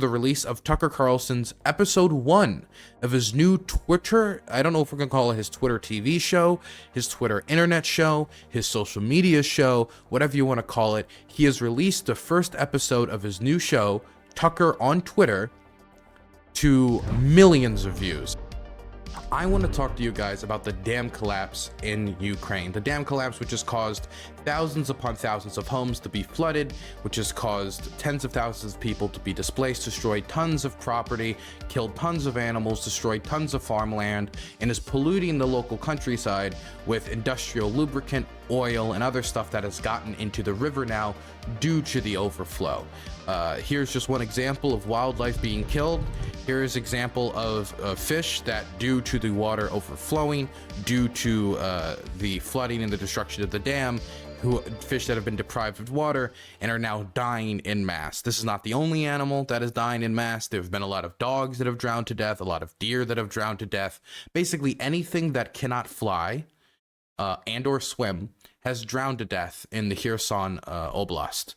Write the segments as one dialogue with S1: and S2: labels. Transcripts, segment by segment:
S1: the release of Tucker Carlson's episode 1 of his new Twitter, I don't know if we're going to call it his Twitter TV show, his Twitter internet show, his social media show, whatever you want to call it. He has released the first episode of his new show, Tucker on Twitter, to millions of views. I want to talk to you guys about the dam collapse in Ukraine. The dam collapse, which has caused thousands upon thousands of homes to be flooded, which has caused tens of thousands of people to be displaced, destroyed tons of property, killed tons of animals, destroyed tons of farmland, and is polluting the local countryside with industrial lubricant, oil, and other stuff that has gotten into the river now due to the overflow. Here's just one example of wildlife being killed. Here's an example of fish that, due to the water overflowing, due to the flooding and the destruction of the dam, fish that have been deprived of water and are now dying in mass. This is not the only animal that is dying in mass. There have been a lot of dogs that have drowned to death, a lot of deer that have drowned to death. Basically anything that cannot fly and or swim has drowned to death in the Kherson Oblast.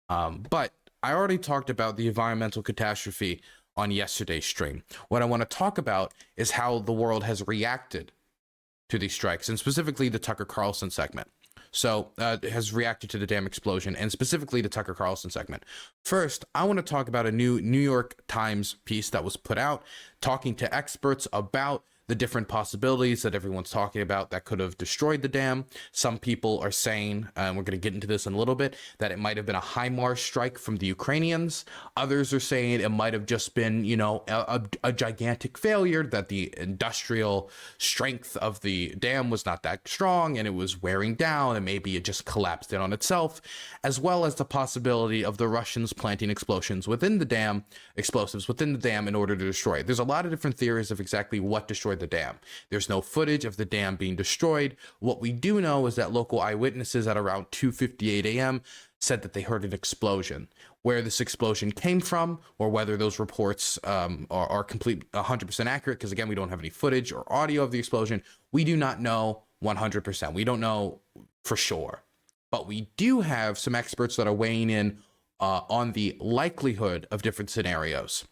S1: But I already talked about the environmental catastrophe on yesterday's stream. What I want to talk about is how the world has reacted to these strikes, and specifically the Tucker Carlson segment. So has reacted to the dam explosion, and specifically the Tucker Carlson segment. First, I want to talk about a new New York Times piece that was put out talking to experts about the different possibilities that everyone's talking about that could have destroyed the dam. Some people are saying, and we're going to get into this in a little bit, that it might have been a HIMARS strike from the Ukrainians. Others are saying it might have just been, you know, a gigantic failure, that the industrial strength of the dam was not that strong and it was wearing down, and maybe it just collapsed in on itself, as well as the possibility of the Russians planting explosives within the dam in order to destroy it. There's a lot of different theories of exactly what destroyed the dam. There's no footage of the dam being destroyed. What we do know is that local eyewitnesses at around 2:58 a.m. said that they heard an explosion. Where this explosion came from, or whether those reports are complete 100% accurate, because again, we don't have any footage or audio of the explosion, we do not know 100%. We don't know for sure. But we do have some experts that are weighing in on the likelihood of different scenarios.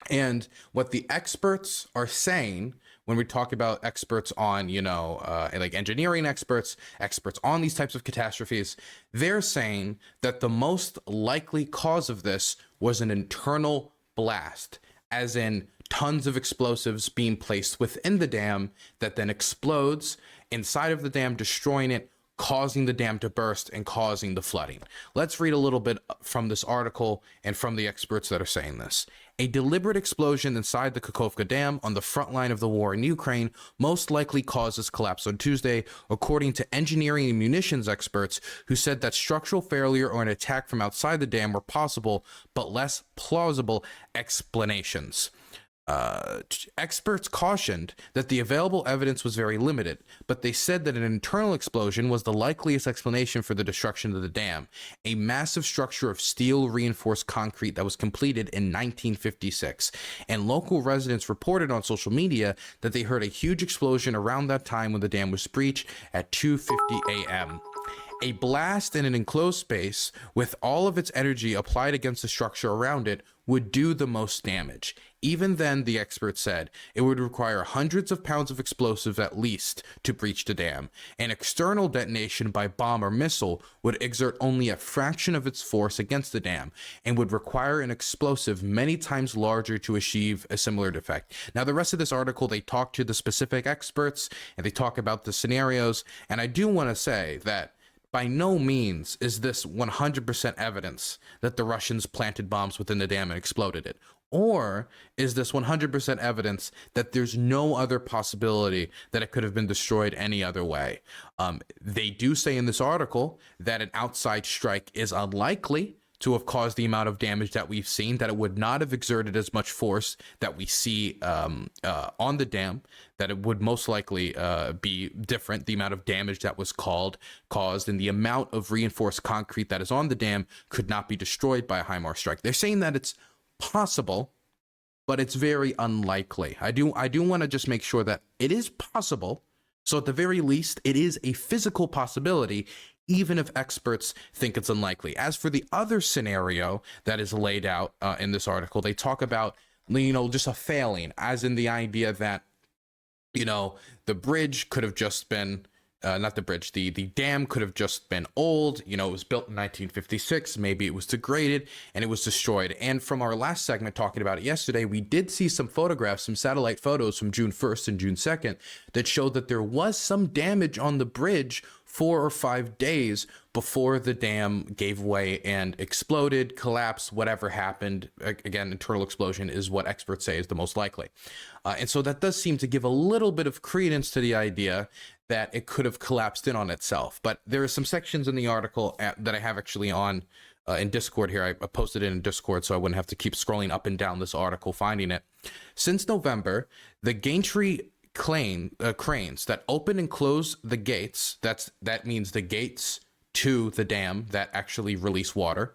S1: And what the experts are saying, when we talk about experts on, you know, like engineering experts on these types of catastrophes, they're saying that the most likely cause of this was an internal blast, as in tons of explosives being placed within the dam that then explodes inside of the dam, destroying it, causing the dam to burst and causing the flooding. Let's read a little bit from this article and from the experts that are saying this. A deliberate explosion inside the Kakhovka Dam on the front line of the war in Ukraine most likely caused its collapse on Tuesday, according to engineering and munitions experts who said that structural failure or an attack from outside the dam were possible, but less plausible explanations. Experts cautioned that the available evidence was very limited, but they said that an internal explosion was the likeliest explanation for the destruction of the dam, a massive structure of steel reinforced concrete that was completed in 1956. And local residents reported on social media that they heard a huge explosion around that time when the dam was breached at 2:50 a.m. A blast in an enclosed space with all of its energy applied against the structure around it would do the most damage. Even then, the experts said, it would require hundreds of pounds of explosives at least to breach the dam. An external detonation by bomb or missile would exert only a fraction of its force against the dam and would require an explosive many times larger to achieve a similar effect. Now, the rest of this article, they talk to the specific experts and they talk about the scenarios. And I do want to say that by no means is this 100% evidence that the Russians planted bombs within the dam and exploded it. Or is this 100% evidence that there's no other possibility that it could have been destroyed any other way? They do say in this article that an outside strike is unlikely to have caused the amount of damage that we've seen, that it would not have exerted as much force that we see on the dam, that it would most likely be different. The amount of damage that was caused and the amount of reinforced concrete that is on the dam could not be destroyed by a HIMARS strike. They're saying that it's possible, but it's very unlikely. I do want to just make sure that it is possible. So at the very least, it is a physical possibility, even if experts think it's unlikely. As for the other scenario that is laid out in this article, they talk about, just a failing, as in the idea that, the bridge could have just been, not the bridge, the dam could have just been old. It was built in 1956. Maybe it was degraded and it was destroyed. And from our last segment talking about it yesterday, we did see some photographs, some satellite photos from June 1st and June 2nd that showed that there was some damage on the bridge 4 or 5 days before the dam gave way and exploded, collapsed, whatever happened. Again, internal explosion is what experts say is the most likely. And so that does seem to give a little bit of credence to the idea that it could have collapsed in on itself. But there are some sections in the article that I have actually on in Discord here. I posted it in Discord so I wouldn't have to keep scrolling up and down this article finding it. Since November, the gantry cranes that open and close the gates, that means the gates to the dam that actually release water,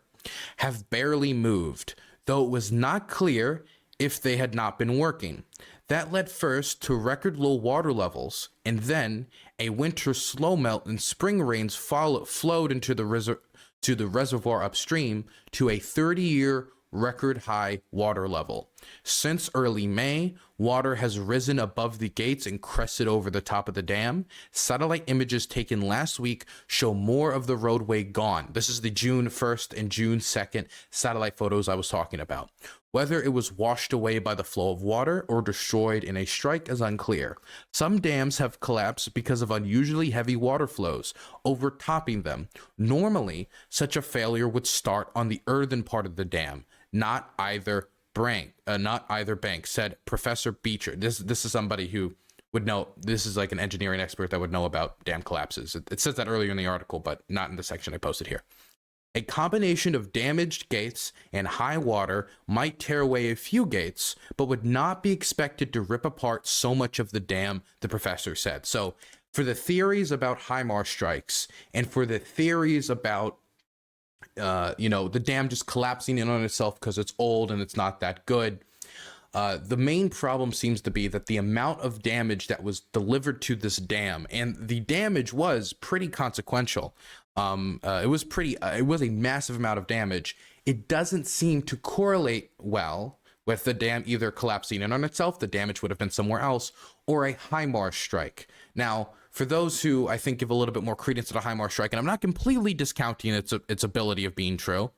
S1: have barely moved, though it was not clear if they had not been working. That led first to record low water levels, and then a winter slow melt and spring rains flowed into the reservoir upstream to a 30-year record high water level. Since early May, water has risen above the gates and crested over the top of the dam. Satellite images taken last week show more of the roadway gone. This is the June 1st and June 2nd satellite photos I was talking about. Whether it was washed away by the flow of water or destroyed in a strike is unclear. Some dams have collapsed because of unusually heavy water flows, overtopping them. Normally, such a failure would start on the earthen part of the dam, not either bank, said Professor Beecher. This is somebody who would know. This is like an engineering expert that would know about dam collapses. It says that earlier in the article, but not in the section I posted here. A combination of damaged gates and high water might tear away a few gates, but would not be expected to rip apart so much of the dam, the professor said. So for the theories about HIMARS strikes and for the theories about the dam just collapsing in on itself because it's old and it's not that good, the main problem seems to be that the amount of damage that was delivered to this dam, and the damage was pretty consequential. It was a massive amount of damage. It doesn't seem to correlate well with the dam either collapsing in on itself, the damage would have been somewhere else, or a HIMARS strike. Now, for those who I think give a little bit more credence to the HIMARS strike, and I'm not completely discounting its ability of being true,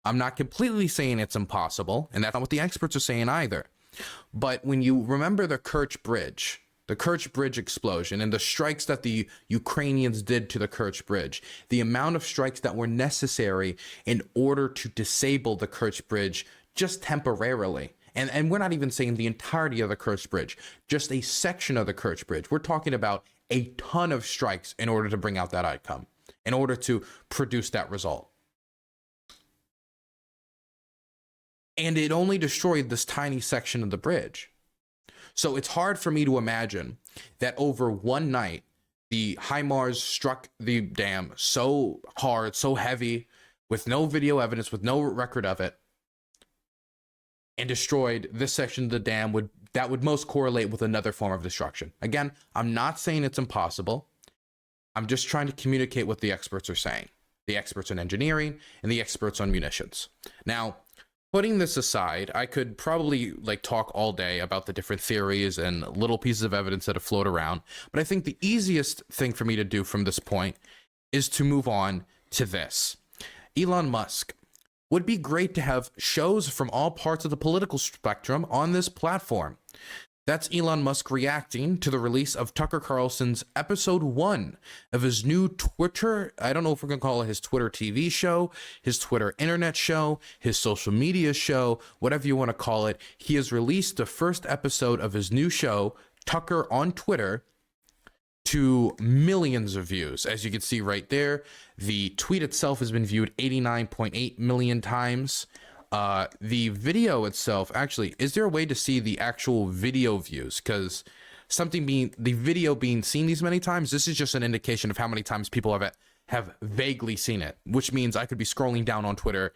S1: I'm not completely saying it's impossible, and that's not what the experts are saying either. But when you remember the Kerch Bridge explosion and the strikes that the Ukrainians did to the Kerch Bridge, the amount of strikes that were necessary in order to disable the Kerch Bridge just temporarily. And we're not even saying the entirety of the Kerch Bridge, just a section of the Kerch Bridge. We're talking about a ton of strikes in order to bring out that outcome, in order to produce that result. And it only destroyed this tiny section of the bridge. So it's hard for me to imagine that over one night, the HIMARS struck the dam so hard, so heavy, with no video evidence, with no record of it, and destroyed this section of the dam that would most correlate with another form of destruction. Again, I'm not saying it's impossible. I'm just trying to communicate what the experts are saying. The experts on engineering and the experts on munitions. Now, putting this aside, I could probably talk all day about the different theories and little pieces of evidence that have floated around, but I think the easiest thing for me to do from this point is to move on to this. Elon Musk. Would be great to have shows from all parts of the political spectrum on this platform. That's Elon Musk reacting to the release of Tucker Carlson's episode 1 of his new Twitter, I don't know if we're going to call it his Twitter TV show, his Twitter internet show, his social media show, whatever you want to call it. He has released the first episode of his new show, Tucker on Twitter, to millions of views. As you can see right there, the tweet itself has been viewed 89.8 million times. The video itself, actually, is there a way to see the actual video views? Because the video being seen these many times, this is just an indication of how many times people have vaguely seen it, which means I could be scrolling down on Twitter,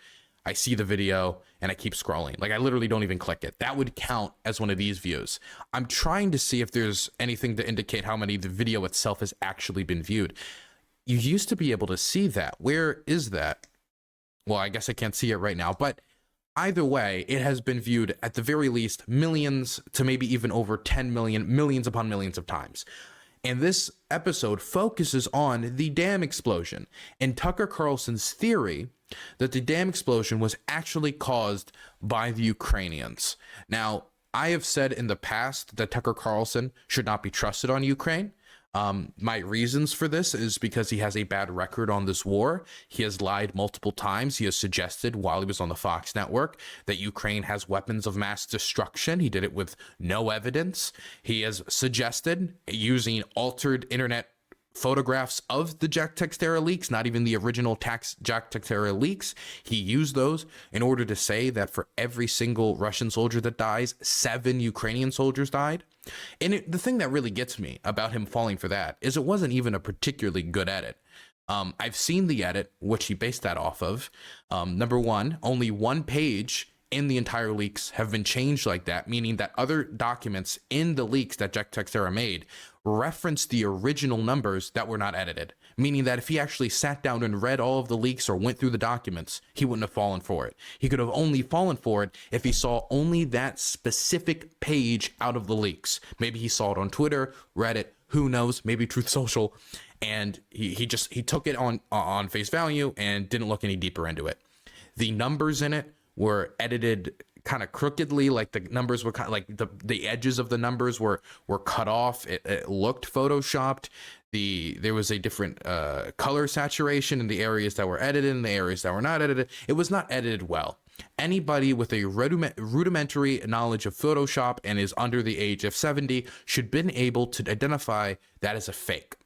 S1: I see the video, and I keep scrolling. I literally don't even click it. That would count as one of these views. I'm trying to see if there's anything to indicate how many the video itself has actually been viewed. You used to be able to see that. Where is that? Well, I guess I can't see it right now, but either way, it has been viewed at the very least millions to maybe even over 10 million, millions upon millions of times. And this episode focuses on the dam explosion and Tucker Carlson's theory that the dam explosion was actually caused by the Ukrainians. Now, I have said in the past that Tucker Carlson should not be trusted on Ukraine. My reasons for this is because he has a bad record on this war. He has lied multiple times. He has suggested while he was on the Fox network that Ukraine has weapons of mass destruction. He did it with no evidence. He has suggested using altered internet photographs of the Jack Texera leaks, not even the original Jack Texera leaks. He used those in order to say that for every single Russian soldier that dies, 7 Ukrainian soldiers died. And the thing that really gets me about him falling for that is it wasn't even a particularly good edit. I've seen the edit, which he based that off of. Number one, only one page in the entire leaks have been changed like that, meaning that other documents in the leaks that Jack Texera made reference the original numbers that were not edited, meaning that if he actually sat down and read all of the leaks or went through the documents, he wouldn't have fallen for it. He could have only fallen for it if he saw only that specific page out of the leaks. Maybe he saw it on Twitter, Reddit, who knows, maybe Truth Social, and he took it on face value and didn't look any deeper into it. The numbers in it were edited kind of crookedly, like the numbers were kind of like the edges of the numbers were cut off. It looked photoshopped. There was a different color saturation in the areas that were edited and the areas that were not edited. It was not edited well. Anybody with a rudimentary knowledge of Photoshop and is under the age of 70 should have been able to identify that as a fake.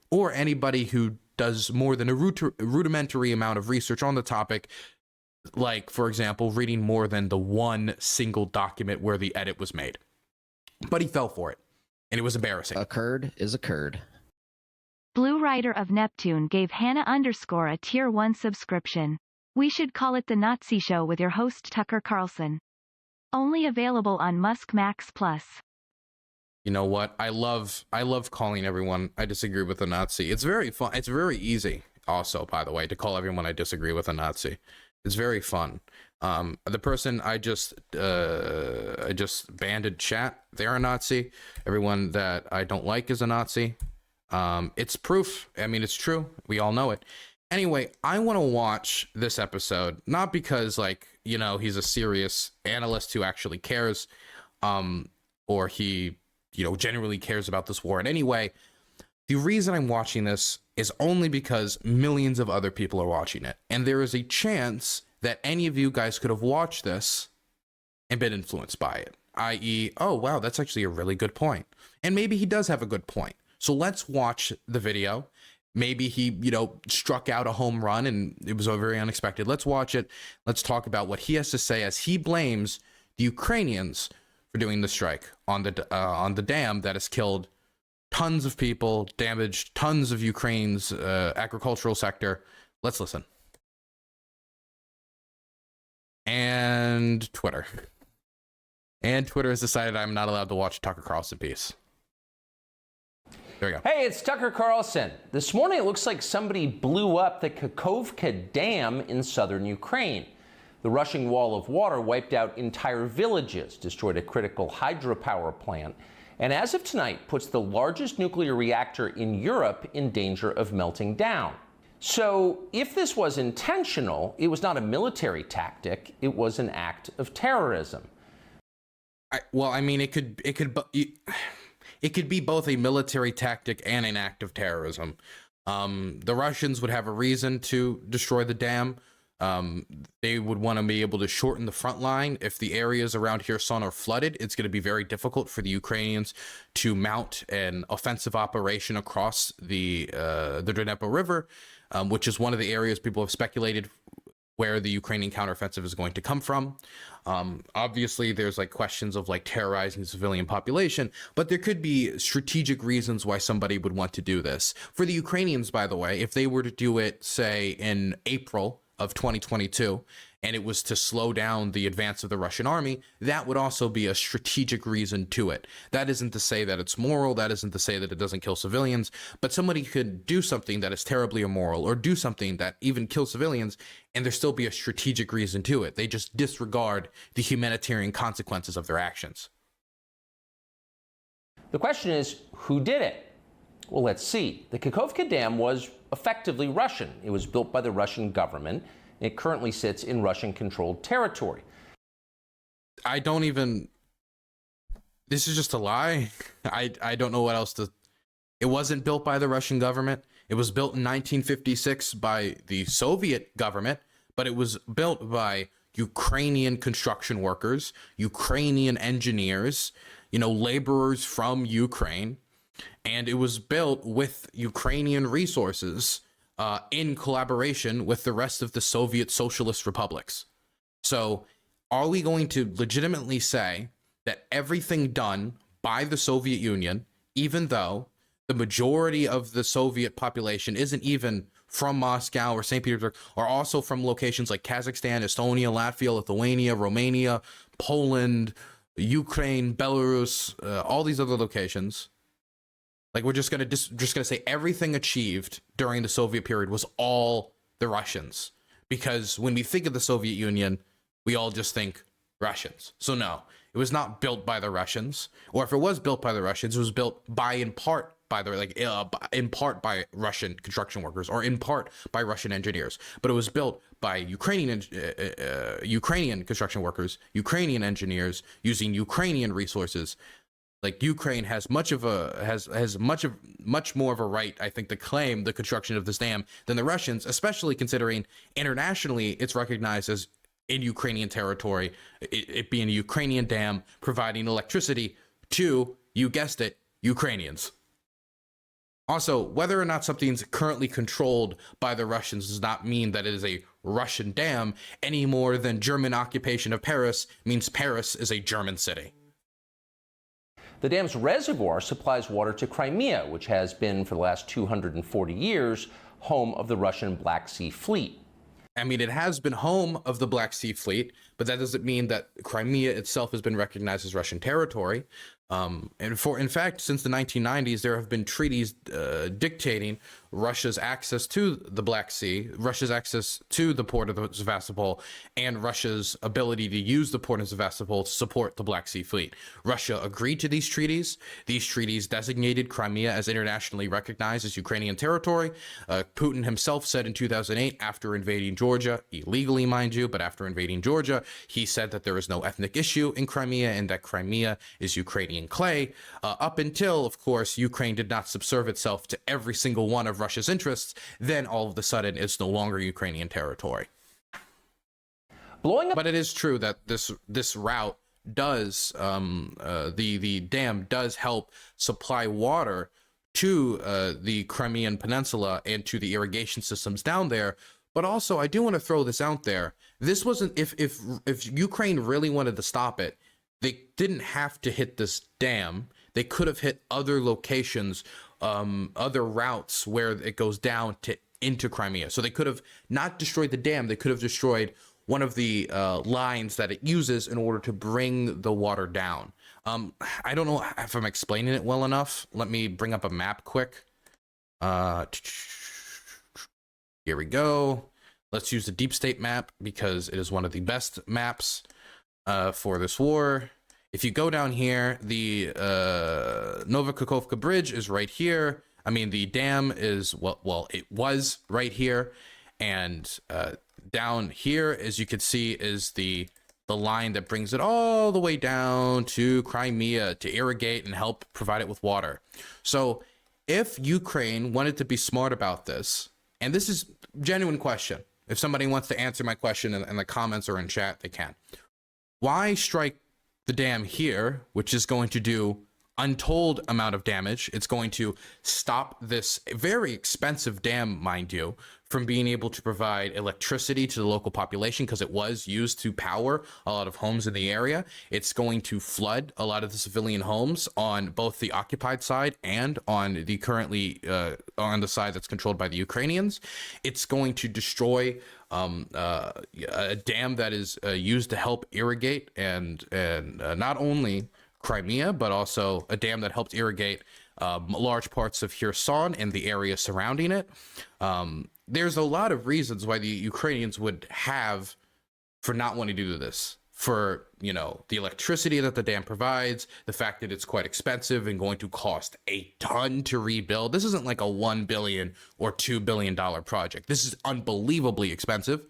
S1: Or anybody who does more than a rudimentary amount of research on the topic, like, for example, reading more than the one single document where the edit was made. But he fell for it, and it was embarrassing.
S2: A curd is a curd.
S3: Blue Rider of Neptune gave Hannah _ a tier 1 subscription. We should call it the Nazi Show with your host Tucker Carlson. Only available on Musk Max Plus.
S1: You know what? I love calling everyone I disagree with a Nazi. It's very fun. It's very easy also, by the way, to call everyone I disagree with a Nazi. It's very fun. The person I just banned in chat, they're a Nazi. Everyone that I don't like is a Nazi. It's proof. I mean, it's true. We all know it. Anyway, I want to watch this episode, not because, like, you know, he's a serious analyst who actually cares, or he, you know, genuinely cares about this war in any way. The reason I'm watching this is only because millions of other people are watching it. And there is a chance that any of you guys could have watched this and been influenced by it, i.e., oh, wow, that's actually a really good point. And maybe he does have a good point. So let's watch the video. Maybe he, you know, struck out a home run and it was very unexpected. Let's watch it. Let's talk about what he has to say as he blames the Ukrainians for doing the strike on the dam that has killed tons of people, damaged tons of Ukraine's agricultural sector. Let's listen. And Twitter. And Twitter has decided I'm not allowed to watch Tucker Carlson piece. There we go.
S4: Hey, it's Tucker Carlson. This morning, it looks like somebody blew up the Kakhovka Dam in southern Ukraine. The rushing wall of water wiped out entire villages, destroyed a critical hydropower plant, and as of tonight, puts the largest nuclear reactor in Europe in danger of melting down. So if this was intentional, it was not a military tactic, it was an act of terrorism.
S1: Well, I mean, it could be both a military tactic and an act of terrorism. The Russians would have a reason to destroy the dam. They would want to be able to shorten the front line. If the areas around Kherson are flooded, it's going to be very difficult for the Ukrainians to mount an offensive operation across the Dnieper River, which is one of the areas people have speculated where the Ukrainian counteroffensive is going to come from. Obviously, there's like questions of like terrorizing the civilian population, but there could be strategic reasons why somebody would want to do this. For the Ukrainians, by the way, if they were to do it, say, in April of 2022, and it was to slow down the advance of the Russian army, that would also be a strategic reason to it. That isn't to say that it's moral, that isn't to say that it doesn't kill civilians, but somebody could do something that is terribly immoral or do something that even kills civilians, and there still be a strategic reason to it. They just disregard the humanitarian consequences of their actions.
S4: The question is, who did it? Well, let's see. The Kakhovka Dam was effectively Russian. It was built by the Russian government. It currently sits in Russian-controlled territory.
S1: This is just a lie. I don't know what else to... It wasn't built by the Russian government. It was built in 1956 by the Soviet government, but it was built by Ukrainian construction workers, Ukrainian engineers, laborers from Ukraine, and it was built with Ukrainian resources in collaboration with the rest of the Soviet socialist republics. So are we going to legitimately say that everything done by the Soviet Union, even though the majority of the Soviet population isn't even from Moscow or St. Petersburg, are also from locations like Kazakhstan, Estonia, Latvia, Lithuania, Romania, Poland, Ukraine, Belarus, all these other locations? Like, we're just gonna say everything achieved during the Soviet period was all the Russians, because when we think of the Soviet Union, we all just think Russians. So no, it was not built by the Russians, or if it was built by the Russians, it was built in part by Russian construction workers, or in part by Russian engineers. But it was built by Ukrainian construction workers, Ukrainian engineers, using Ukrainian resources. Like, Ukraine has much more of a right, I think, to claim the construction of this dam than the Russians, especially considering internationally it's recognized as in Ukrainian territory, it being a Ukrainian dam providing electricity to, you guessed it, Ukrainians. Also, whether or not something's currently controlled by the Russians does not mean that it is a Russian dam any more than German occupation of Paris means Paris is a German city.
S4: The dam's reservoir supplies water to Crimea, which has been, for the last 240 years, home of the Russian Black Sea Fleet.
S1: I mean, it has been home of the Black Sea Fleet, but that doesn't mean that Crimea itself has been recognized as Russian territory. In fact, since the 1990s, there have been treaties dictating Russia's access to the Black Sea, Russia's access to the port of Sevastopol, and Russia's ability to use the port of Sevastopol to support the Black Sea Fleet. Russia agreed to these treaties. These treaties designated Crimea as internationally recognized as Ukrainian territory. Putin himself said in 2008, after invading Georgia, illegally, mind you, but after invading Georgia, he said that there is no ethnic issue in Crimea and that Crimea is Ukrainian clay, up until, of course, Ukraine did not subserve itself to every single one of Russia's interests. Then all of a sudden it's no longer Ukrainian territory.
S4: Blowing up.
S1: But it is true that this route does, the dam does help supply water to the Crimean Peninsula and to the irrigation systems down there. But also, I do want to throw this out there. This wasn't, if Ukraine really wanted to stop it, they didn't have to hit this dam. They could have hit other locations, other routes where it goes down into Crimea. So they could have not destroyed the dam. They could have destroyed one of the lines that it uses in order to bring the water down. I don't know if I'm explaining it well enough. Let me bring up a map quick. Here we go. Let's use the deep state map because it is one of the best maps for this war. If you go down here, the Novokakhovka Bridge is right here. I mean, the dam is, well, it was right here. And down here, as you can see, is the line that brings it all the way down to Crimea to irrigate and help provide it with water. So if Ukraine wanted to be smart about this, and this is a genuine question, if somebody wants to answer my question in the comments or in chat, they can. Why strike the dam here, which is going to do untold amount of damage. It's going to stop this very expensive dam, mind you, from being able to provide electricity to the local population because it was used to power a lot of homes in the area. It's going to flood a lot of the civilian homes on both the occupied side and on the currently on the side that's controlled by the Ukrainians. It's going to destroy a dam that is used to help irrigate and not only Crimea, but also a dam that helped irrigate large parts of Kherson and the area surrounding it. There's a lot of reasons why the Ukrainians would have for not wanting to do this. For, you know, the electricity that the dam provides, the fact that it's quite expensive and going to cost a ton to rebuild. This isn't like a $1 billion or $2 billion project. This is unbelievably expensive.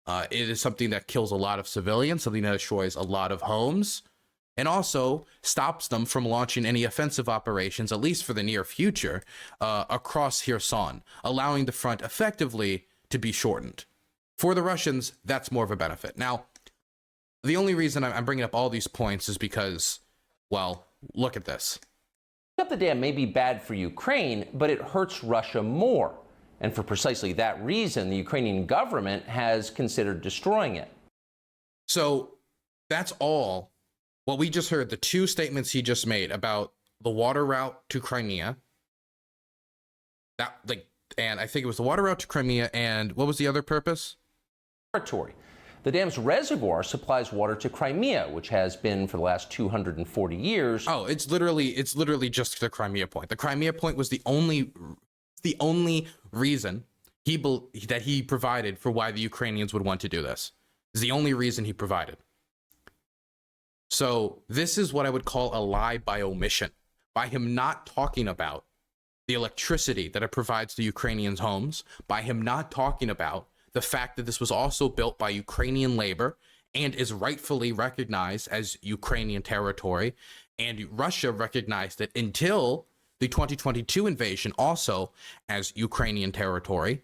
S1: It is something that kills a lot of civilians, something that destroys a lot of homes, and also stops them from launching any offensive operations, at least for the near future, across Kherson, allowing the front effectively to be shortened. For the Russians, that's more of a benefit. Now, the only reason I'm bringing up all these points is because, well, look at this.
S4: The dam may be bad for Ukraine, but it hurts Russia more. And for precisely that reason, the Ukrainian government has considered destroying it.
S1: So that's all. What we just heard, the two statements he just made about the water route to Crimea, and I think it was the water route to Crimea, and what was the other purpose?
S4: Territory. The dam's reservoir supplies water to Crimea, which has been for the last 240 years.
S1: Oh, it's literally just the Crimea point. The Crimea point was the only reason that he provided for why the Ukrainians would want to do this. Is the only reason he provided. So this is what I would call a lie by omission. By him not talking about the electricity that it provides to Ukrainians' homes, by him not talking about the fact that this was also built by Ukrainian labor and is rightfully recognized as Ukrainian territory, and Russia recognized it until the 2022 invasion also as Ukrainian territory.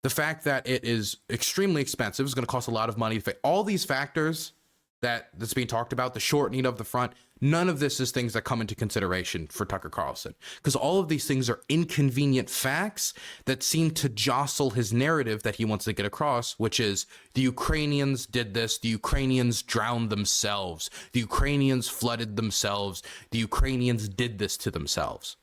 S1: The fact that it is extremely expensive, is going to cost a lot of money. All these factors that's being talked about, the shortening of the front, none of this is things that come into consideration for Tucker Carlson, because all of these things are inconvenient facts that seem to jostle his narrative that he wants to get across, which is the Ukrainians did this, the Ukrainians drowned themselves, the Ukrainians flooded themselves, the Ukrainians did this to themselves.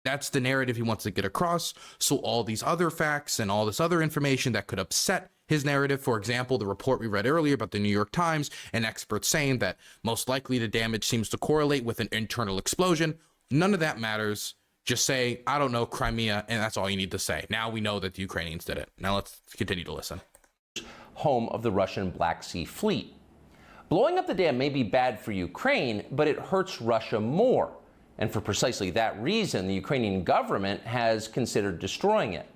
S1: That's the narrative he wants to get across. So all these other facts and all this other information that could upset his narrative, for example, the report we read earlier about the New York Times and experts saying that most likely the damage seems to correlate with an internal explosion, none of that matters. Just say, I don't know, Crimea, and that's all you need to say. Now we know that the Ukrainians did it. Now let's continue to listen.
S4: Home of the Russian Black Sea Fleet. Blowing up the dam may be bad for Ukraine, but it hurts Russia more. And for precisely that reason, the Ukrainian government has considered destroying it.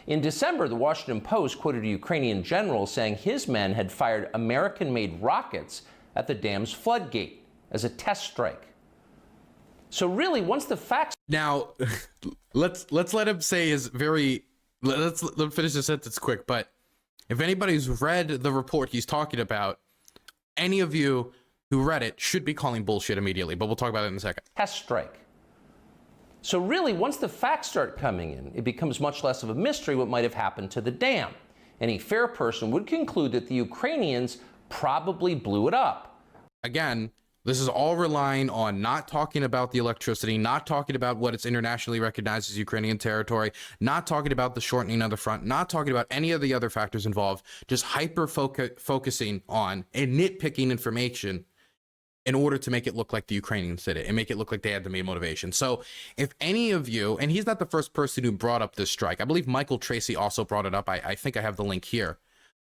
S4: In December, the Washington Post quoted a Ukrainian general saying his men had fired American-made rockets at the dam's floodgate as a test strike. So really, once the facts...
S1: Now, let's let him say his very... Let's finish the sentence quick, but if anybody's read the report he's talking about, any of you who read it should be calling bullshit immediately, but we'll talk about it in a second.
S4: Test strike. So really, once the facts start coming in, it becomes much less of a mystery what might have happened to the dam. Any fair person would conclude that the Ukrainians probably blew it up.
S1: Again, this is all relying on not talking about the electricity, not talking about what it's internationally recognized as Ukrainian territory, not talking about the shortening of the front, not talking about any of the other factors involved, just focusing on and nitpicking information in order to make it look like the Ukrainians did it and make it look like they had the main motivation. So if any of you, and he's not the first person who brought up this strike, I believe Michael Tracy also brought it up. I think I have the link here.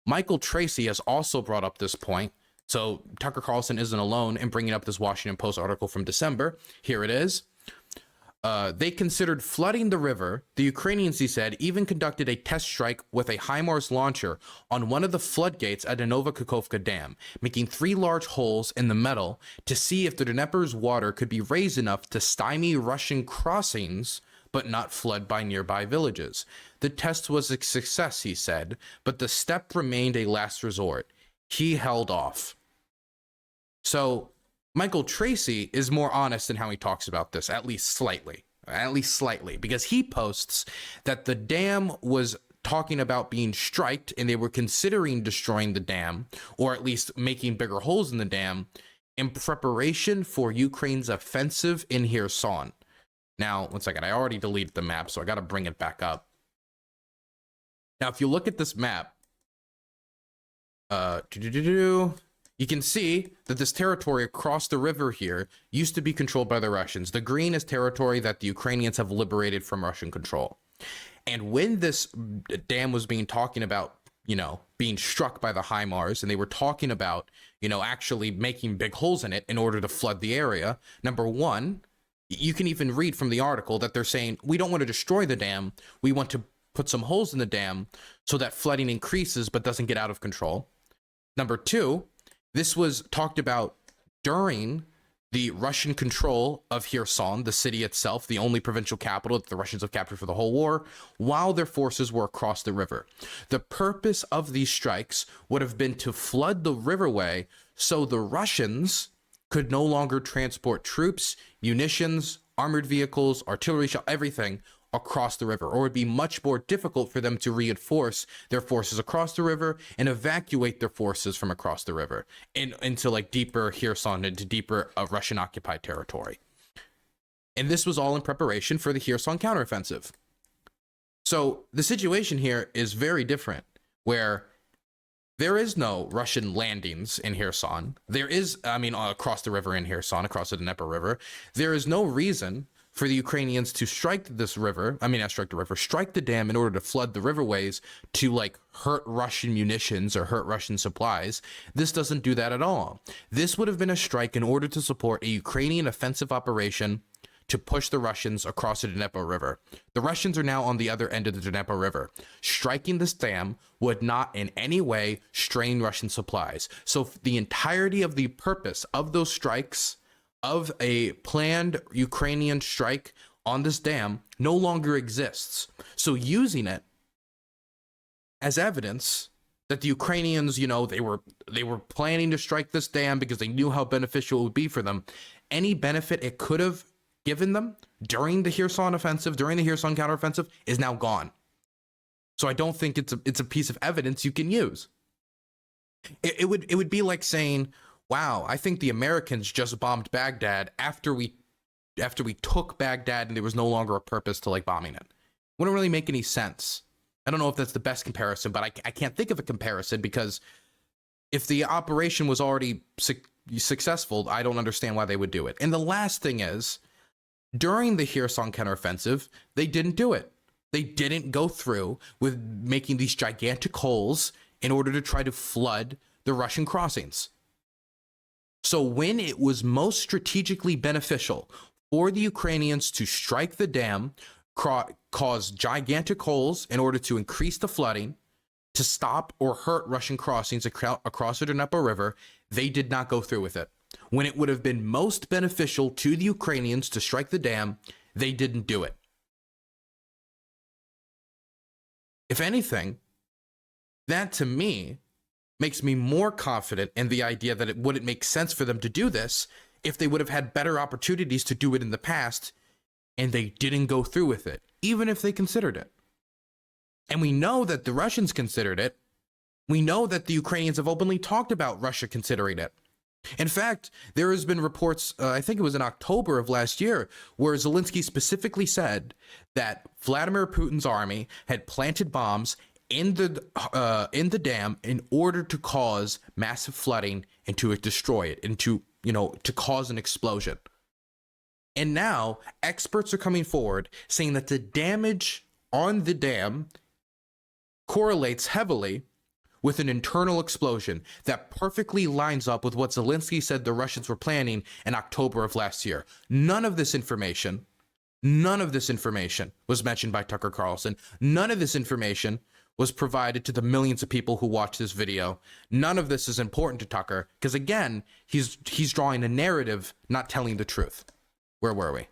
S1: Michael Tracy has also brought up this point. So Tucker Carlson isn't alone in bringing up this Washington Post article from December. Here it is. They considered flooding the river. The Ukrainians, he said, even conducted a test strike with a HIMARS launcher on one of the floodgates at the Novokakhovka Dam, making 3 large holes in the metal to see if the Dnieper's water could be raised enough to stymie Russian crossings but not flood by nearby villages. The test was a success, he said, but the step remained a last resort. He held off. So Michael Tracy is more honest in how he talks about this, at least slightly, because he posts that the dam was talking about being striked and they were considering destroying the dam, or at least making bigger holes in the dam, in preparation for Ukraine's offensive in Kherson. Now, one second, I already deleted the map, so I got to bring it back up. Now, if you look at this map, you can see that this territory across the river here used to be controlled by the Russians. The green is territory that the Ukrainians have liberated from Russian control. And when this dam was being talking about, being struck by the HIMARS, and they were talking about, actually making big holes in it in order to flood the area, number one, you can even read from the article that they're saying, we don't want to destroy the dam. We want to put some holes in the dam so that flooding increases but doesn't get out of control. Number two, this was talked about during the Russian control of Kherson, the city itself, the only provincial capital that the Russians have captured for the whole war, while their forces were across the river. The purpose of these strikes would have been to flood the riverway so the Russians could no longer transport troops, munitions, armored vehicles, artillery, everything across the river, or it would be much more difficult for them to reinforce their forces across the river and evacuate their forces from across the river into like deeper Kherson, into deeper Russian occupied territory. And this was all in preparation for the Kherson counteroffensive. So the situation here is very different, where there is no Russian landings in Kherson. There is, across the river in Kherson, across the Dnieper River. There is no reason for the Ukrainians to strike the dam in order to flood the riverways to hurt Russian munitions or hurt Russian supplies. This doesn't do that at all. This would have been a strike in order to support a Ukrainian offensive operation to push the Russians across the Dnieper River. The Russians are now on the other end of the Dnieper River. Striking this dam would not in any way strain Russian supplies. So the entirety of the purpose of those strikes, of a planned Ukrainian strike on this dam, no longer exists. So using it as evidence that the Ukrainians, they were planning to strike this dam because they knew how beneficial it would be for them, any benefit it could have given them during the Kherson offensive, during the Kherson counteroffensive, is now gone. So I don't think it's a piece of evidence you can use. It would be like saying, wow, I think the Americans just bombed Baghdad after we took Baghdad and there was no longer a purpose to bombing it. Wouldn't really make any sense. I don't know if that's the best comparison, but I can't think of a comparison, because if the operation was already successful, I don't understand why they would do it. And the last thing is, during the Kherson counteroffensive, they didn't do it. They didn't go through with making these gigantic holes in order to try to flood the Russian crossings. So when it was most strategically beneficial for the Ukrainians to strike the dam, cause gigantic holes in order to increase the flooding, to stop or hurt Russian crossings across the Dnieper River, they did not go through with it. When it would have been most beneficial to the Ukrainians to strike the dam, they didn't do it. If anything, that to me makes me more confident in the idea that it wouldn't make sense for them to do this if they would have had better opportunities to do it in the past, and they didn't go through with it, even if they considered it. And we know that the Russians considered it. We know that the Ukrainians have openly talked about Russia considering it. In fact, there has been reports, I think it was in October of last year, where Zelensky specifically said that Vladimir Putin's army had planted bombs in the dam in order to cause massive flooding and to destroy it, and to cause an explosion. And now experts are coming forward saying that the damage on the dam correlates heavily with an internal explosion that perfectly lines up with what Zelensky said the Russians were planning in October of last year. None of this information was mentioned by Tucker Carlson. None of this information was provided to the millions of people who watch this video. None of this is important to Tucker, because again, he's drawing a narrative, not telling the truth. Where were we?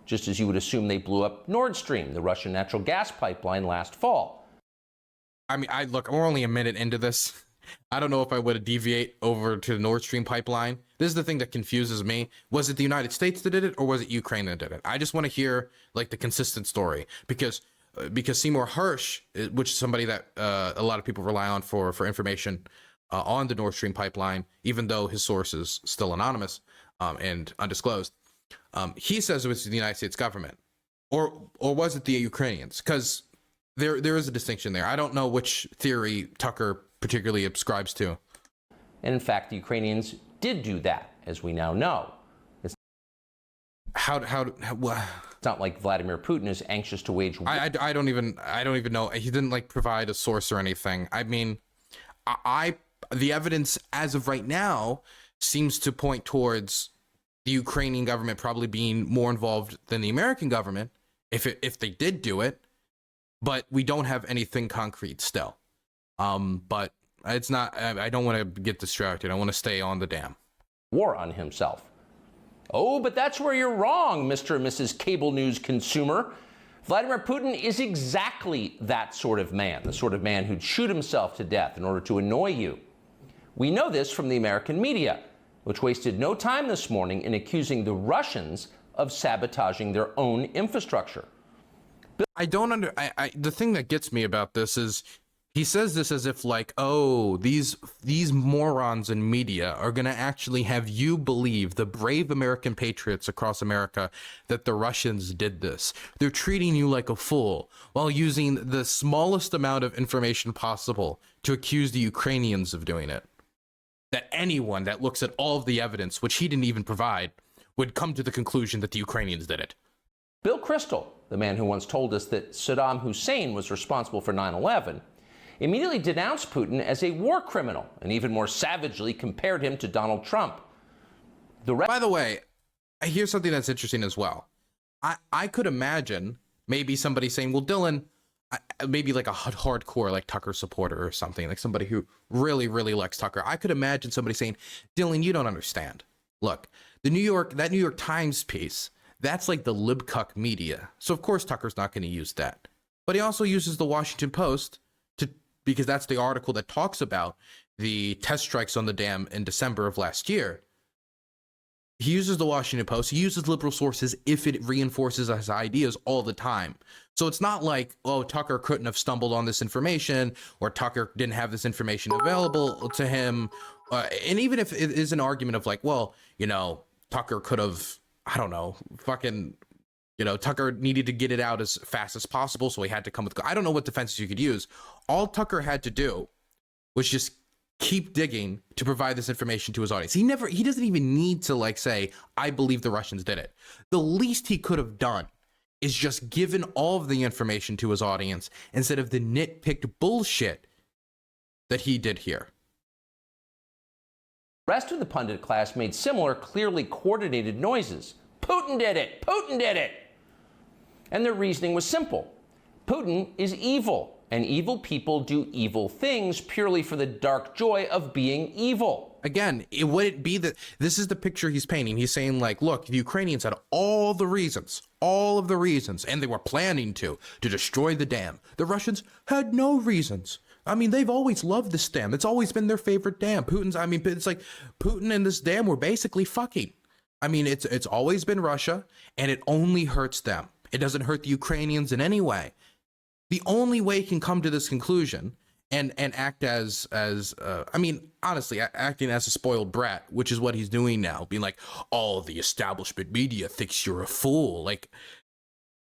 S4: Just as you would assume they blew up Nord Stream, the Russian natural gas pipeline, last fall.
S1: Look, we're only a minute into this. I don't know if I would deviate over to the Nord Stream pipeline. This is the thing that confuses me. Was it the United States that did it, or was it Ukraine that did it? I just want to hear like the consistent story, because Seymour Hersh, which is somebody that a lot of people rely on for information on the Nord Stream pipeline, even though his source is still anonymous and undisclosed, he says it was the United States government, or was it the Ukrainians? Because there is a distinction there. I don't know which theory Tucker particularly ascribes to.
S4: And in fact, the Ukrainians did do that, as we now know. It's not like Vladimir Putin is anxious to wage war.
S1: I don't even know. He didn't like provide a source or anything. I mean, the evidence as of right now seems to point towards the Ukrainian government probably being more involved than the American government if they did do it, but we don't have anything concrete still. But it's not, I don't want to get distracted. I want to stay on the dam.
S4: War on himself. Oh, but that's where you're wrong, Mr. and Mrs. Cable News consumer. Vladimir Putin is exactly that sort of man, the sort of man who'd shoot himself to death in order to annoy you. We know this from the American media, which wasted no time this morning in accusing the Russians of sabotaging their own infrastructure.
S1: The thing that gets me about this is he says this as if like, oh, these morons in media are going to actually have you believe, the brave American patriots across America, that the Russians did this. They're treating you like a fool while using the smallest amount of information possible to accuse the Ukrainians of doing it. That anyone that looks at all of the evidence, which he didn't even provide, would come to the conclusion that the Ukrainians did it.
S4: Bill Kristol, the man who once told us that Saddam Hussein was responsible for 9/11, immediately denounced Putin as a war criminal and even more savagely compared him to Donald Trump.
S1: By the way, here's something that's interesting as well. I could imagine maybe somebody saying, well, Dylan, maybe like a hardcore like Tucker supporter or something, like somebody who really, really likes Tucker. I could imagine somebody saying, Dylan, you don't understand. Look, that New York Times piece, that's like the libcuck media. So of course Tucker's not going to use that. But he also uses the Washington Post because that's the article that talks about the test strikes on the dam in December of last year. He uses the Washington Post. He uses liberal sources if it reinforces his ideas all the time. So it's not like, oh, Tucker couldn't have stumbled on this information, or Tucker didn't have this information available to him. And even if it is an argument of like, well, you know, Tucker could have, I don't know, fucking, you know, Tucker needed to get it out as fast as possible, so he had to come with, I don't know what defenses you could use. All Tucker had to do was just keep digging to provide this information to his audience. He doesn't even need to like say, I believe the Russians did it. The least he could have done is just given all of the information to his audience instead of the nitpicked bullshit that he did here.
S4: The rest of the pundit class made similar, clearly coordinated noises. Putin did it! Putin did it! And their reasoning was simple. Putin is evil, and evil people do evil things purely for the dark joy of being evil.
S1: Again, would it be that this is the picture he's painting? He's saying like, look, the Ukrainians had all of the reasons, and they were planning to destroy the dam. The Russians had no reasons. I mean, they've always loved this dam. It's always been their favorite dam. It's like Putin and this dam were basically fucking. I mean, it's always been Russia, and it only hurts them. It doesn't hurt the Ukrainians in any way. The only way he can come to this conclusion and act as honestly, acting as a spoiled brat, which is what he's doing now, being like, oh, the establishment media thinks you're a fool. Like,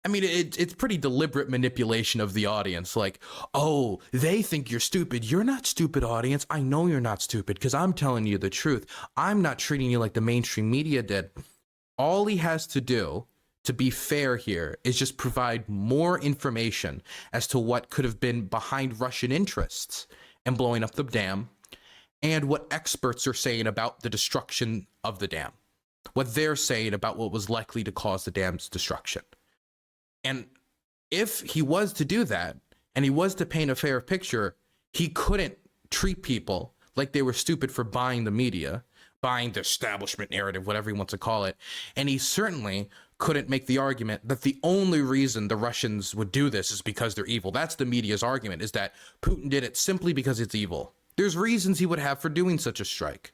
S1: I mean, it's pretty deliberate manipulation of the audience. Like, oh, they think you're stupid. You're not stupid, audience. I know you're not stupid because I'm telling you the truth. I'm not treating you like the mainstream media did. All he has to do, to be fair here, is just provide more information as to what could have been behind Russian interests in blowing up the dam and what experts are saying about the destruction of the dam, what they're saying about what was likely to cause the dam's destruction. And if he was to do that, and he was to paint a fair picture, he couldn't treat people like they were stupid for buying the media, buying the establishment narrative, whatever he wants to call it. And he certainly couldn't make the argument that the only reason the Russians would do this is because they're evil. That's the media's argument, is that Putin did it simply because it's evil. There's reasons he would have for doing such a strike.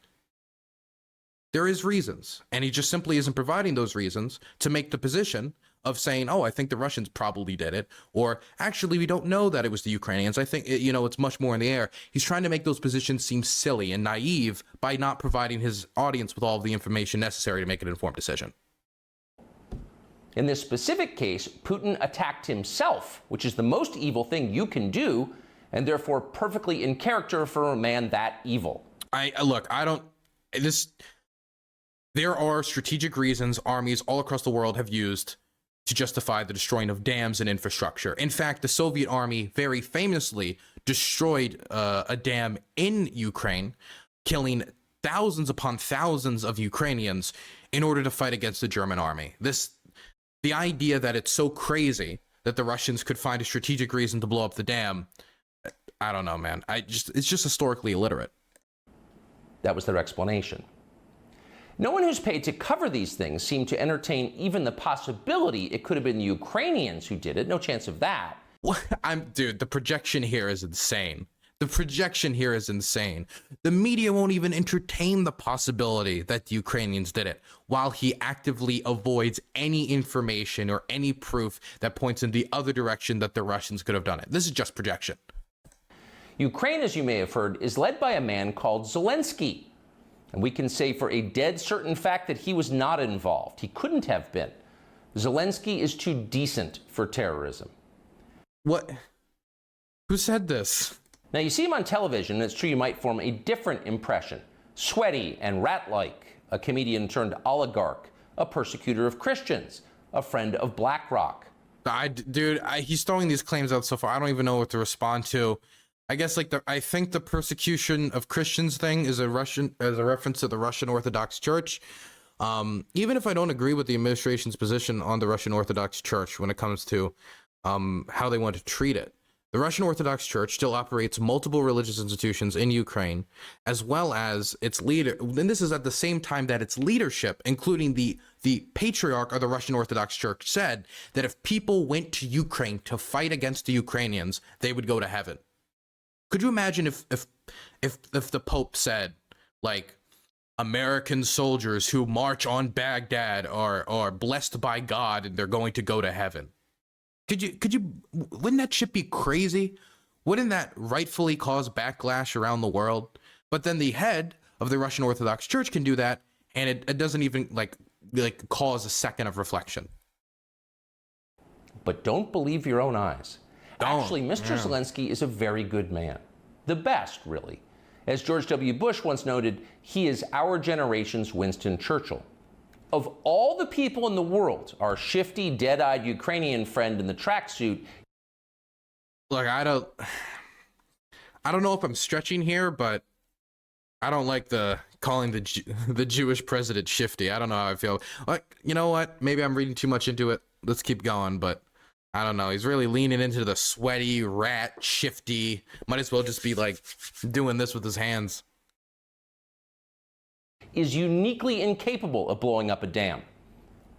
S1: There is reasons, and he just simply isn't providing those reasons to make the position of saying, oh, I think the Russians probably did it, or actually, we don't know that it was the Ukrainians. I think, it's much more in the air. He's trying to make those positions seem silly and naive by not providing his audience with all of the information necessary to make an informed decision.
S4: In this specific case, Putin attacked himself, which is the most evil thing you can do, and therefore perfectly in character for a man that evil.
S1: There are strategic reasons armies all across the world have used to justify the destroying of dams and infrastructure. In fact, the Soviet army very famously destroyed a dam in Ukraine, killing thousands upon thousands of Ukrainians in order to fight against the German army. The idea that it's so crazy that the Russians could find a strategic reason to blow up the dam, I don't know, man. It's just historically illiterate.
S4: That was their explanation. No one who's paid to cover these things seemed to entertain even the possibility it could have been the Ukrainians who did it. No chance of that.
S1: Dude, the projection here is insane. The projection here is insane. The media won't even entertain the possibility that the Ukrainians did it, while he actively avoids any information or any proof that points in the other direction that the Russians could have done it. This is just projection.
S4: Ukraine, as you may have heard, is led by a man called Zelensky. And we can say for a dead certain fact that he was not involved. He couldn't have been. Zelensky is too decent for terrorism.
S1: What? Who said this?
S4: Now, you see him on television, and it's true you might form a different impression. Sweaty and rat-like, a comedian turned oligarch, a persecutor of Christians, a friend of BlackRock.
S1: He's throwing these claims out so far. I don't even know what to respond to. I guess I think the persecution of Christians thing is a reference to the Russian Orthodox Church. Even if I don't agree with the administration's position on the Russian Orthodox Church when it comes to how they want to treat it, the Russian Orthodox Church still operates multiple religious institutions in Ukraine, as well as its leader. And this is at the same time that its leadership, including the patriarch of the Russian Orthodox Church, said that if people went to Ukraine to fight against the Ukrainians, they would go to heaven. Could you imagine if the Pope said, like, American soldiers who march on Baghdad are blessed by God and they're going to go to heaven? Wouldn't that shit be crazy? Wouldn't that rightfully cause backlash around the world? But then the head of the Russian Orthodox Church can do that, and it doesn't even like cause a second of reflection.
S4: But don't believe your own eyes. Actually, Mr. Zelensky is a very good man. The best, really. As George W. Bush once noted, he is our generation's Winston Churchill. Of all the people in the world, our shifty, dead-eyed Ukrainian friend in the tracksuit.
S1: Look, I don't know if I'm stretching here, but I don't like calling the Jewish president shifty. I don't know how I feel. Like, you know what? Maybe I'm reading too much into it. Let's keep going, but I don't know. He's really leaning into the sweaty, rat, shifty. Might as well just be like doing this with his hands.
S4: Is uniquely incapable of blowing up a dam.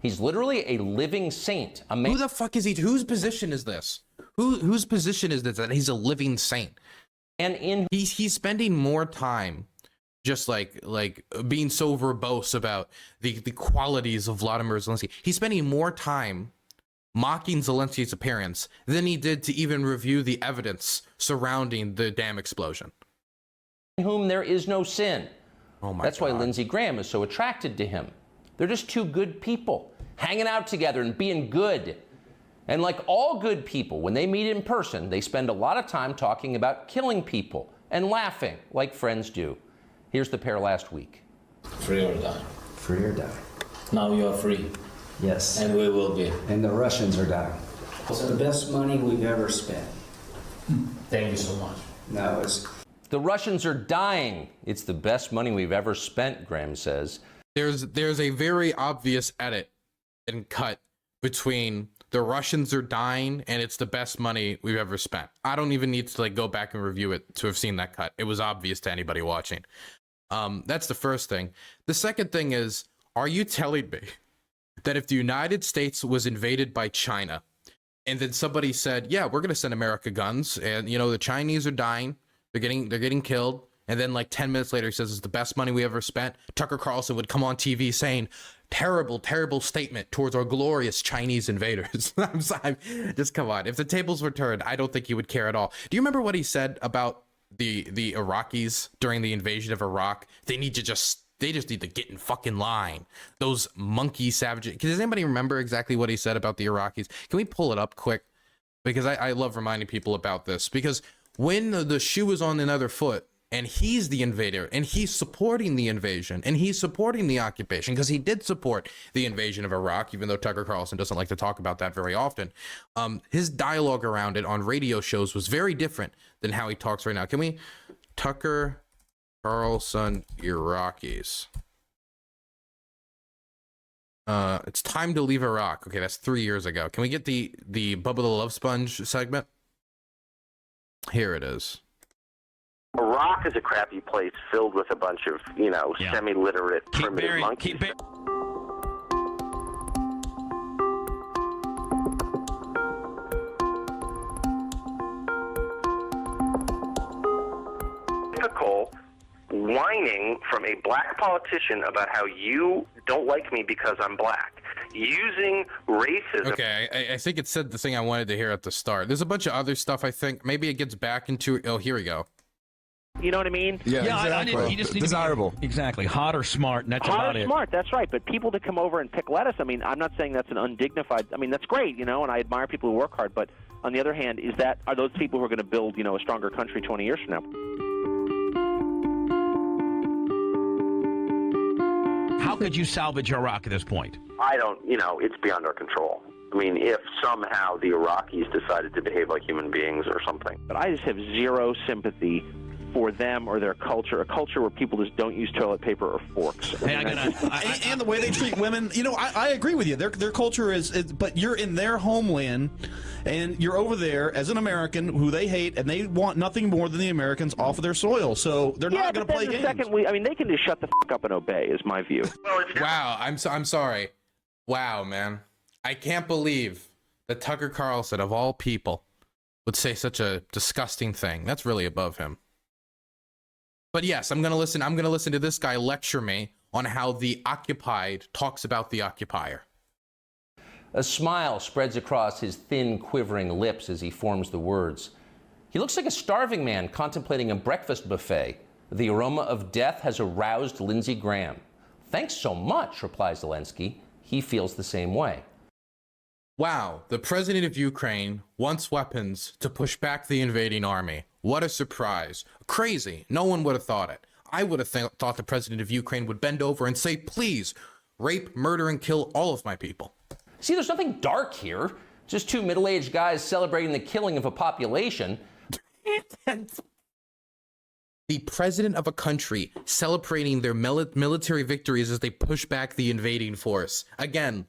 S4: He's literally a living saint.
S1: Who the fuck is he? Whose position is this? Whose position is this that he's a living saint?
S4: And
S1: he's spending more time just like being so verbose about the qualities of Vladimir Zelensky. He's spending more time mocking Zelensky's appearance than he did to even review the evidence surrounding the dam explosion.
S4: In whom there is no sin.
S1: Oh my
S4: That's
S1: God.
S4: why Lindsey Graham is so attracted to him. They're just two good people, hanging out together and being good. And like all good people, when they meet in person, they spend a lot of time talking about killing people and laughing like friends do. Here's the pair last week.
S2: Free or die.
S5: Free or die.
S2: Now you are free.
S5: Yes.
S2: And we will be.
S5: And the Russians are dying.
S6: It's the best money we've ever spent.
S2: Thank you so much.
S5: No, it's...
S4: The Russians are dying. It's the best money we've ever spent, Graham says.
S1: There's a very obvious edit and cut between the Russians are dying and it's the best money we've ever spent. I don't even need to go back and review it to have seen that cut. It was obvious to anybody watching. That's the first thing. The second thing is, are you telling me that if the United States was invaded by China and then somebody said, yeah, we're going to send America guns and, the Chinese are dying, they're getting killed, and then like 10 minutes later he says it's the best money we ever spent, Tucker Carlson would come on TV saying, terrible, terrible statement towards our glorious Chinese invaders. I'm sorry, just come on. If the tables were turned, I don't think he would care at all. Do you remember what he said about the Iraqis during the invasion of Iraq? They just need to get in fucking line. Those monkey savages. Does anybody remember exactly what he said about the Iraqis? Can we pull it up quick? Because I love reminding people about this. Because when the shoe is on another foot, and he's the invader, and he's supporting the invasion, and he's supporting the occupation, because he did support the invasion of Iraq, even though Tucker Carlson doesn't like to talk about that very often. His dialogue around it on radio shows was very different than how he talks right now. Can we? Tucker Carlson Iraqis. It's time to leave Iraq. Okay, that's 3 years ago. Can we get the Bubba the Love Sponge segment? Here it is.
S7: Iraq is a crappy place filled with a bunch of, semi-literate primitive monkeys. Typical whining from a black politician about how you don't like me because I'm black. Using racism.
S1: Okay, I think it said the thing I wanted to hear at the start. There's a bunch of other stuff, I think. Maybe it gets back into... Oh, here we go.
S7: You know what I mean?
S8: Yeah, exactly.
S9: You just need
S8: desirable.
S9: Exactly. Hot or smart, and that's
S10: Hot
S9: about
S10: or
S9: it.
S10: smart, that's right. But people to come over and pick lettuce, I mean, I'm not saying that's an undignified... I mean, that's great, and I admire people who work hard. But on the other hand, are those people who are going to build, a stronger country 20 years from now?
S9: How could you salvage Iraq at this point?
S7: I don't, it's beyond our control. I mean, if somehow the Iraqis decided to behave like human beings or something.
S10: But I just have zero sympathy for them or their culture, a culture where people just don't use toilet paper or forks.
S9: Hey,
S8: and the way they treat women, I agree with you. Their culture is, but you're in their homeland, and you're over there as an American who they hate, and they want nothing more than the Americans off of their soil. So they're not going to play games.
S10: They can just shut the fuck up and obey, is my view.
S1: Wow, I'm sorry. Wow, man. I can't believe that Tucker Carlson, of all people, would say such a disgusting thing. That's really above him. But yes, I'm gonna listen to this guy lecture me on how the occupied talks about the occupier.
S4: A smile spreads across his thin, quivering lips as he forms the words. He looks like a starving man contemplating a breakfast buffet. The aroma of death has aroused Lindsey Graham. Thanks so much, replies Zelensky. He feels the same way.
S1: Wow, the president of Ukraine wants weapons to push back the invading army. What a surprise. Crazy. No one would have thought it. I would have thought the president of Ukraine would bend over and say, please, rape, murder, and kill all of my people.
S4: See, there's nothing dark here. Just two middle-aged guys celebrating the killing of a population.
S1: The president of a country celebrating their military victories as they push back the invading force. Again,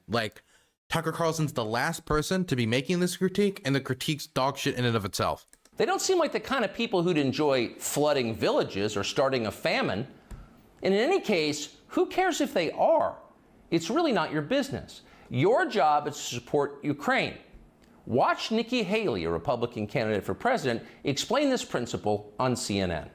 S1: Tucker Carlson's the last person to be making this critique, and the critique's dog shit in and of itself.
S4: They don't seem like the kind of people who'd enjoy flooding villages or starting a famine. And in any case, who cares if they are? It's really not your business. Your job is to support Ukraine. Watch Nikki Haley, a Republican candidate for president, explain this principle on CNN.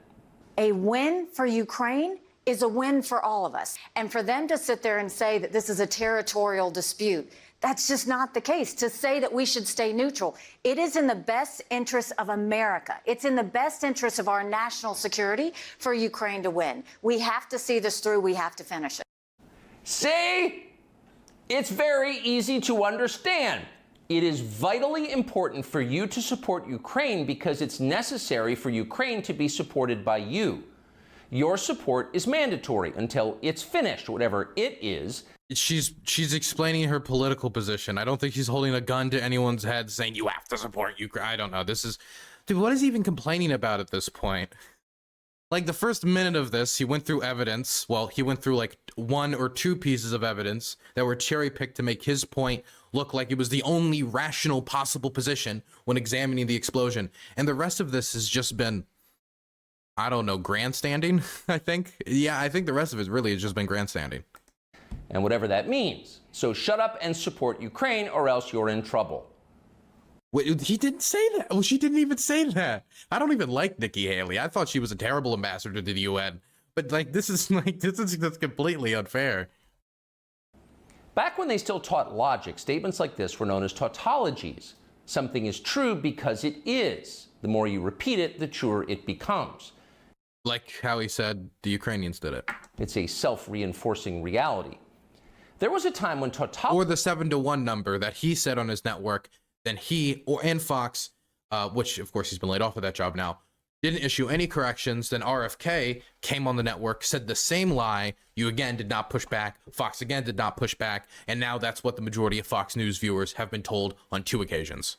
S11: A win for Ukraine is a win for all of us. And for them to sit there and say that this is a territorial dispute, that's just not the case. To say that we should stay neutral, it is in the best interest of America. It's in the best interest of our national security for Ukraine to win. We have to see this through. We have to finish it.
S4: See? It's very easy to understand. It is vitally important for you to support Ukraine because it's necessary for Ukraine to be supported by you. Your support is mandatory until it's finished, whatever it is.
S1: She's explaining her political position. I don't think she's holding a gun to anyone's head saying you have to support Ukraine. I don't know. Dude, what is he even complaining about at this point? The first minute of this, he went through evidence. Well, he went through one or two pieces of evidence that were cherry-picked to make his point look like it was the only rational possible position when examining the explosion. And the rest of this has just been, I don't know, grandstanding, I think. Yeah, I think the rest of it really has just been grandstanding.
S4: And whatever that means. So shut up and support Ukraine or else you're in trouble.
S1: Wait, he didn't say that. Well, she didn't even say that. I don't even like Nikki Haley. I thought she was a terrible ambassador to the UN. But like, this is that's completely unfair.
S4: Back when they still taught logic, statements like this were known as tautologies. Something is true because it is. The more you repeat it, the truer it becomes.
S1: Like how he said the Ukrainians did it.
S4: It's a self-reinforcing reality. There was a time when tautology...
S1: Or the 7-to-1 number that he said on his network, then he and Fox, which of course he's been laid off of that job now, didn't issue any corrections. Then RFK came on the network, said the same lie. You again did not push back. Fox again did not push back. And now that's what the majority of Fox News viewers have been told on 2 occasions.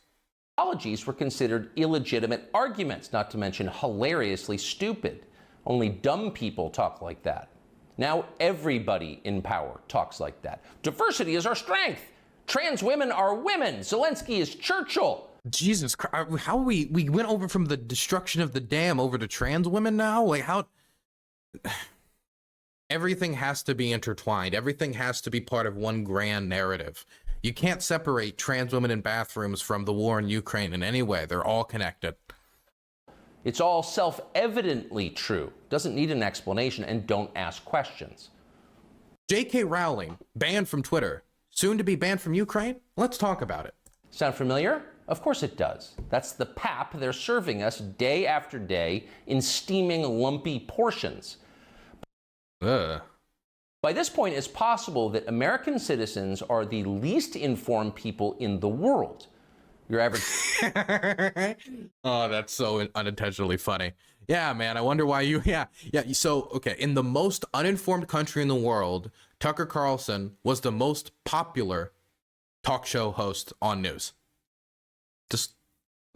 S4: Tautologies were considered illegitimate arguments, not to mention hilariously stupid. Only dumb people talk like that. Now everybody in power talks like that. Diversity is our strength. Trans women are women. Zelensky is Churchill.
S1: Jesus Christ, how we went over from the destruction of the dam over to trans women now? Like how... Everything has to be intertwined. Everything has to be part of one grand narrative. You can't separate trans women in bathrooms from the war in Ukraine in any way. They're all connected.
S4: It's all self-evidently true. Doesn't need an explanation, and don't ask questions.
S1: J.K. Rowling, banned from Twitter, soon to be banned from Ukraine? Let's talk about it.
S4: Sound familiar? Of course it does. That's the pap they're serving us day after day in steaming, lumpy portions.
S1: Ugh.
S4: By this point, it's possible that American citizens are the least informed people in the world. Your average...
S1: Oh, that's so unintentionally funny. Yeah, man, I wonder why you... Yeah. So, okay, in the most uninformed country in the world, Tucker Carlson was the most popular talk show host on news. Just,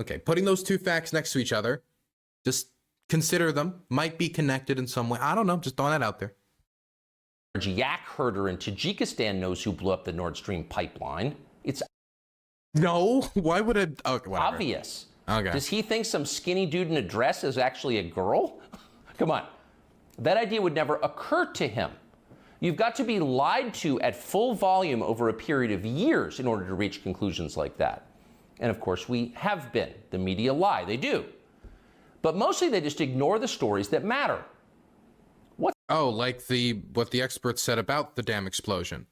S1: okay, putting those 2 facts next to each other, just consider them, might be connected in some way. I don't know, just throwing that out there.
S4: Yak herder in Tajikistan knows who blew up the Nord Stream pipeline. It's
S1: no, why would it? Okay, whatever.
S4: Obvious.
S1: Okay.
S4: Does he think some skinny dude in a dress is actually a girl? Come on. That idea would never occur to him. You've got to be lied to at full volume over a period of years in order to reach conclusions like that. And of course, we have been. The media lie. They do. But mostly they just ignore the stories that matter.
S1: Oh, like what the experts said about the dam explosion,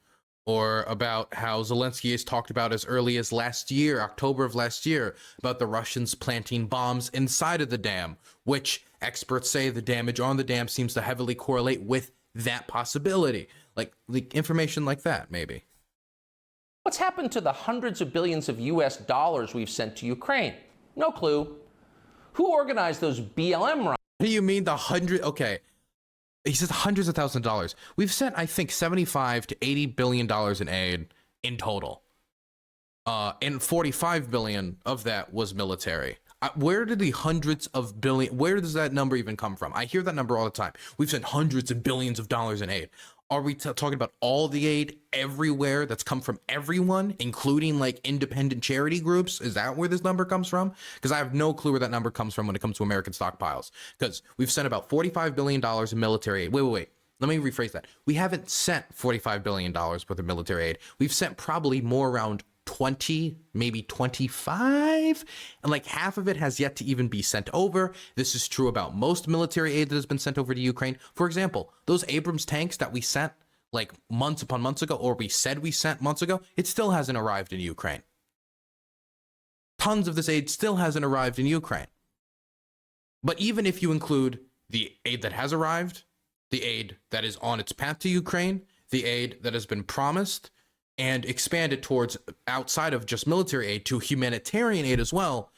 S1: or about how Zelensky has talked about as early as last year, October of last year, about the Russians planting bombs inside of the dam, which experts say the damage on the dam seems to heavily correlate with that possibility. Like information like that, maybe.
S4: What's happened to the hundreds of billions of US dollars we've sent to Ukraine? No clue. Who organized those BLM riots?
S1: What do you mean the hundred? Okay. He says hundreds of thousands of dollars. We've sent, I think, $75 to $80 billion in aid in total. And 45 billion of that was military. Where did the hundreds of billion, where does that number even come from? I hear that number all the time. We've sent hundreds of billions of dollars in aid. Are we talking about all the aid everywhere that's come from everyone, including like independent charity groups? Is that where this number comes from? Because I have no clue where that number comes from when it comes to American stockpiles. Because we've sent about $45 billion in military aid. Wait. Let me rephrase that. We haven't sent $45 billion worth of military aid. We've sent probably more around 20, maybe 25, and like half of it has yet to even be sent over. This is true about most military aid that has been sent over to Ukraine. For example, those Abrams tanks that we sent like months upon months ago, or we said we sent months ago, it still hasn't arrived in Ukraine. Tons of this aid still hasn't arrived in Ukraine. But even if you include the aid that has arrived, the aid that is on its path to Ukraine, the aid that has been promised, and expand it towards outside of just military aid to humanitarian aid as well,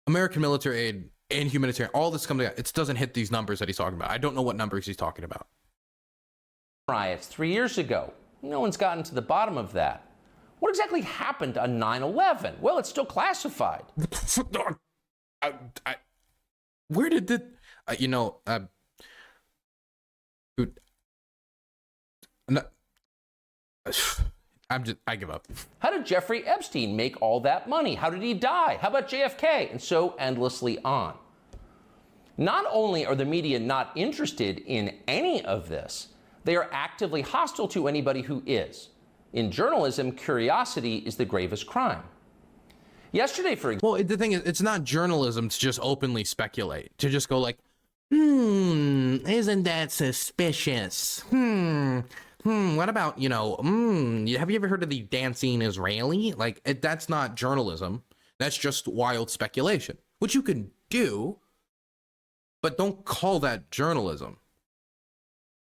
S1: American military aid and humanitarian, all this comes together. It doesn't hit these numbers that he's talking about. I don't know what numbers he's talking about.
S4: Riots 3 years ago. No one's gotten to the bottom of that. What exactly happened on 9/11? Well, it's still classified.
S1: Where did the, I give up.
S4: How did Jeffrey Epstein make all that money? How did he die? How about JFK? And so endlessly on. Not only are the media not interested in any of this, they are actively hostile to anybody who is. In journalism, curiosity is the gravest crime. Yesterday, for example.
S1: Well, the thing is, it's not journalism to just openly speculate, to just go like, isn't that suspicious? What about, have you ever heard of the dancing Israeli? Like, that's not journalism. That's just wild speculation, which you can do, but don't call that journalism.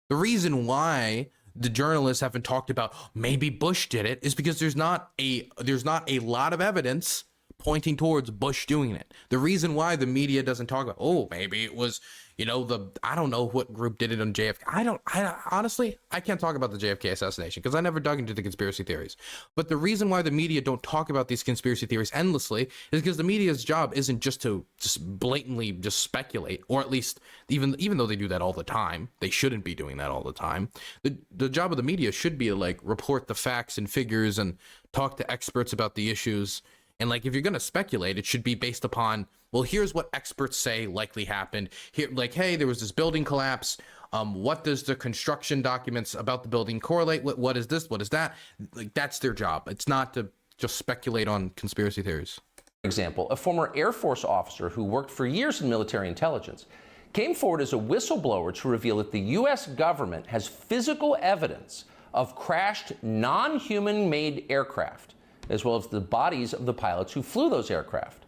S1: The reason why the journalists haven't talked about maybe Bush did it is because there's not a lot of evidence pointing towards Bush doing it. The reason why the media doesn't talk about, oh, maybe it was, I don't know what group did it on JFK. I honestly, I can't talk about the JFK assassination because I never dug into the conspiracy theories. But the reason why the media don't talk about these conspiracy theories endlessly is because the media's job isn't just to just blatantly just speculate, or at least even though they do that all the time, they shouldn't be doing that all the time. The job of the media should be to like report the facts and figures and talk to experts about the issues. And like, if you're going to speculate, it should be based upon, well, here's what experts say likely happened here. Like, hey, there was this building collapse. What does the construction documents about the building correlate? What is this? What is that? Like, that's their job. It's not to just speculate on conspiracy theories.
S4: For example, a former Air Force officer who worked for years in military intelligence came forward as a whistleblower to reveal that the U.S. government has physical evidence of crashed non-human made aircraft, as well as the bodies of the pilots who flew those aircraft.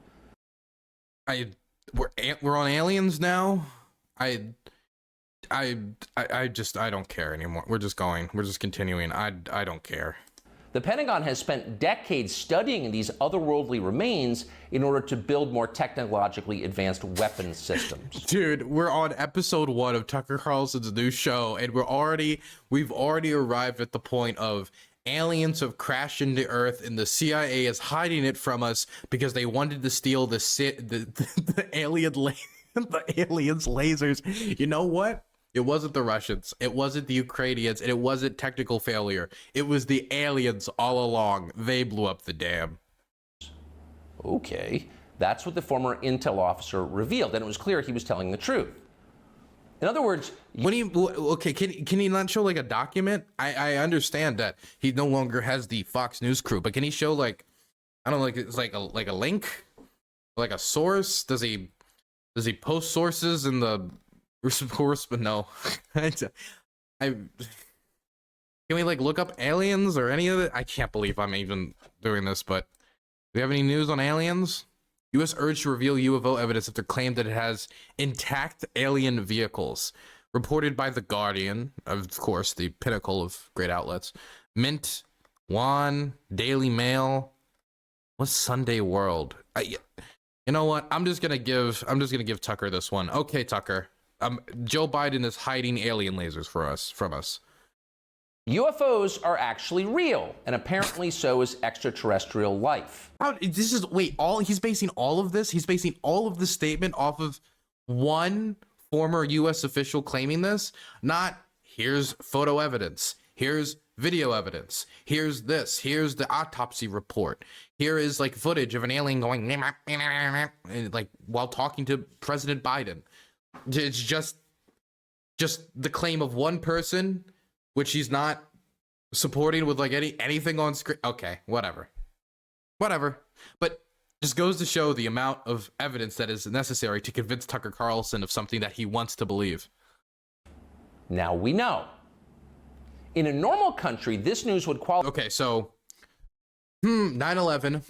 S1: We're on aliens now. I don't care anymore. We're just continuing. I don't care.
S4: The Pentagon has spent decades studying these otherworldly remains in order to build more technologically advanced weapons systems.
S1: Dude, we're on episode 1 of Tucker Carlson's new show, and we've already arrived at the point of aliens have crashed into Earth, and the CIA is hiding it from us because they wanted to steal the aliens' lasers. You know what? It wasn't the Russians, it wasn't the Ukrainians, and it wasn't technical failure. It was the aliens all along. They blew up the dam.
S4: Okay, that's what the former intel officer revealed, and it was clear he was telling the truth. In other words,
S1: can he not show like a document? I understand that he no longer has the Fox News crew, but can he show like, I don't know, like it's like a link, like a source? Does he post sources in the course? But no. Can we like look up aliens or any of it? I can't believe I'm even doing this, but do we have any news on aliens? U.S. urged to reveal UFO evidence after claim that it has intact alien vehicles. Reported by The Guardian, of course, the pinnacle of great outlets. Mint, One, Daily Mail. What's Sunday World? You know what? I'm just gonna give Tucker this one. Okay, Tucker. Joe Biden is hiding alien lasers from us.
S4: UFOs are actually real, and apparently so is extraterrestrial life.
S1: He's basing all of this statement off of one former U.S. official claiming this? Not, here's photo evidence, here's video evidence, here's this, here's the autopsy report, here is like footage of an alien going like while talking to President Biden. It's just the claim of one person, which he's not supporting with like anything on screen. Okay, whatever. But just goes to show the amount of evidence that is necessary to convince Tucker Carlson of something that he wants to believe.
S4: Now we know. In a normal country, this news would qualify.
S1: Okay, so 9/11,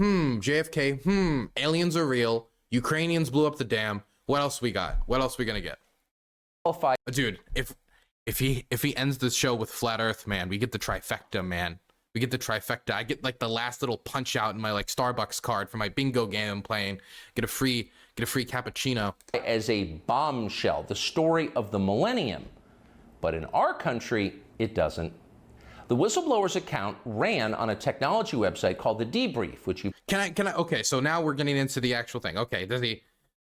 S1: JFK, aliens are real, Ukrainians blew up the dam. What else we got? What else we gonna get? Dude, if he ends this show with flat Earth, man, we get the trifecta, man. We get the trifecta. I get like the last little punch out in my like Starbucks card for my bingo game I'm playing. Get a free cappuccino.
S4: As a bombshell, the story of the millennium. But in our country, it doesn't. The whistleblower's account ran on a technology website called The Debrief, which you...
S1: Can I, okay, so now we're getting into the actual thing. Okay, the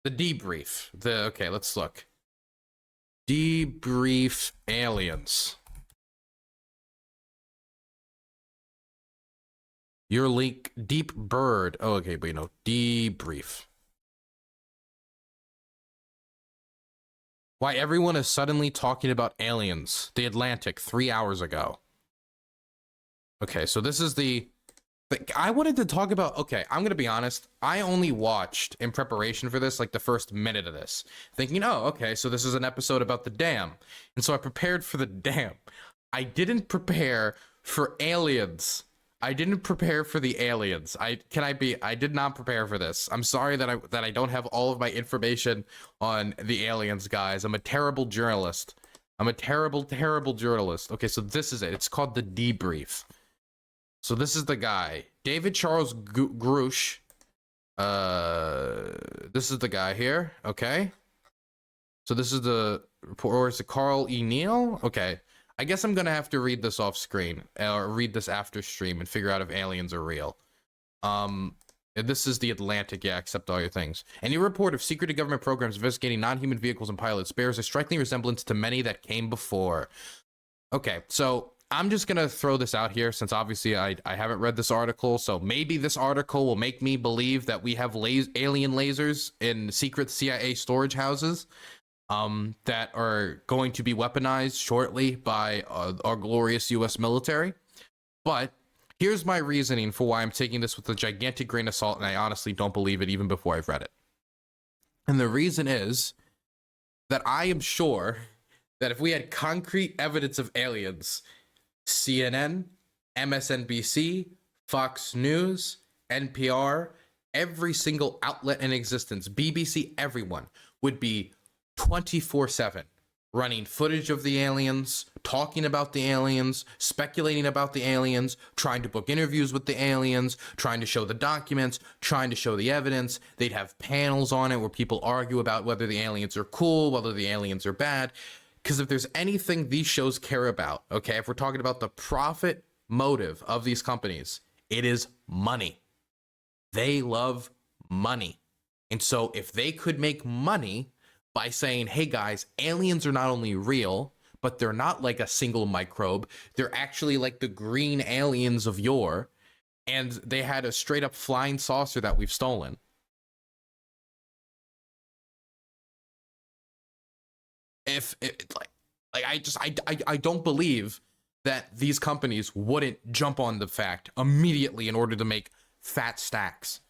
S1: Debrief. Okay, let's look. Debrief aliens. Your link, Deep Bird. Oh, okay, but Debrief. Why everyone is suddenly talking about aliens. The Atlantic 3 hours ago. Okay, so this is the I wanted to talk about, okay, I'm going to be honest. I only watched in preparation for this, like the first minute of this, thinking, oh, okay, so this is an episode about the dam. And so I prepared for the dam. I didn't prepare for aliens. I didn't prepare for the aliens. I did not prepare for this. I'm sorry that I don't have all of my information on the aliens, guys. I'm a terrible journalist. I'm a terrible, terrible journalist. Okay, so this is it. It's called The Debrief. So this is the guy, David Charles Grush. This is the guy here. Okay. So this is the, or is it Carl E. Neal? Okay. I guess I'm gonna have to read this off screen or read this after stream and figure out if aliens are real. This is the Atlantic, yeah, accept all your things. Any report of secret government programs investigating non-human vehicles and pilots bears a striking resemblance to many that came before. Okay, so I'm just gonna throw this out here since obviously I haven't read this article, so maybe this article will make me believe that we have alien lasers in secret CIA storage houses that are going to be weaponized shortly by our glorious US military. But here's my reasoning for why I'm taking this with a gigantic grain of salt, and I honestly don't believe it even before I've read it. And the reason is that I am sure that if we had concrete evidence of aliens, CNN, MSNBC, Fox News, NPR, every single outlet in existence, BBC, everyone would be 24/7 running footage of the aliens, talking about the aliens, speculating about the aliens, trying to book interviews with the aliens, trying to show the documents, trying to show the evidence. They'd have panels on it where people argue about whether the aliens are cool, whether the aliens are bad. Because if there's anything these shows care about, okay, if we're talking about the profit motive of these companies, it is money. They love money. And so if they could make money by saying, hey guys, aliens are not only real, but they're not like a single microbe. They're actually like the green aliens of yore. And they had a straight up flying saucer that we've stolen. I don't believe that these companies wouldn't jump on the fact immediately in order to make fat stacks.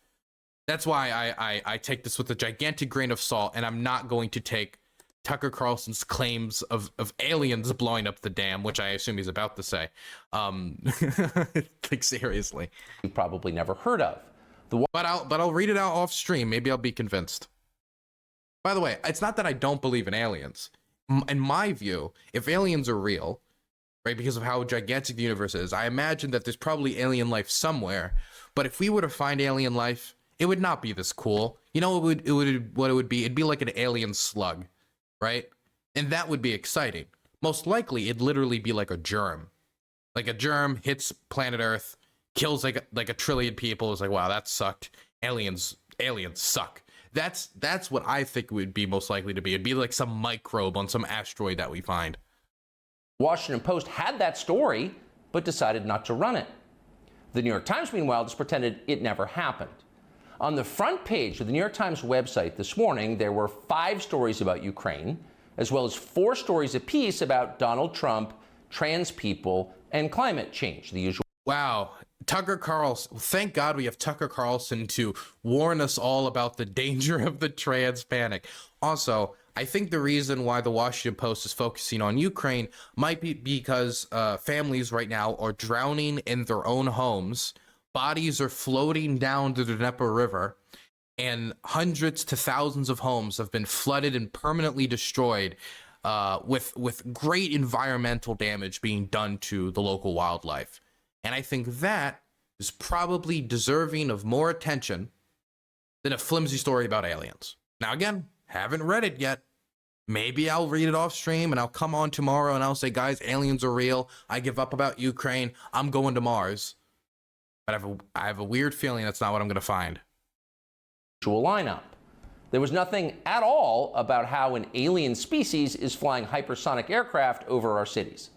S1: That's why I take this with a gigantic grain of salt, and I'm not going to take Tucker Carlson's claims of aliens blowing up the dam, which I assume he's about to say. Like seriously.
S4: You've probably never heard of.
S1: But I'll read it out off stream. Maybe I'll be convinced. By the way, it's not that I don't believe in aliens. In my view, if aliens are real, right, because of how gigantic the universe is, I imagine that there's probably alien life somewhere. But if we were to find alien life, it would not be this cool. You know what it would be? It'd be like an alien slug, right? And that would be exciting. Most likely, it'd literally be like a germ. Like a germ hits planet Earth, kills like a trillion people. It's like, wow, that sucked. Aliens suck. That's what I think it would be most likely to be. It'd be like some microbe on some asteroid that we find.
S4: Washington Post had that story, but decided not to run it. The New York Times, meanwhile, just pretended it never happened. On the front page of the New York Times website this morning, there were 5 stories about Ukraine, as well as 4 stories apiece about Donald Trump, trans people, and climate change, the usual.
S1: Wow. Tucker Carlson. Thank God we have Tucker Carlson to warn us all about the danger of the trans panic. Also, I think the reason why the Washington Post is focusing on Ukraine might be because families right now are drowning in their own homes. Bodies are floating down to the Dnieper River, and hundreds to thousands of homes have been flooded and permanently destroyed, with great environmental damage being done to the local wildlife. And I think that is probably deserving of more attention than a flimsy story about aliens. Now, again, haven't read it yet. Maybe I'll read it off stream and I'll come on tomorrow and I'll say, guys, aliens are real. I give up about Ukraine. I'm going to Mars. But I have a weird feeling that's not what I'm going to find.
S4: Lineup. There was nothing at all about how an alien species is flying hypersonic aircraft over our cities.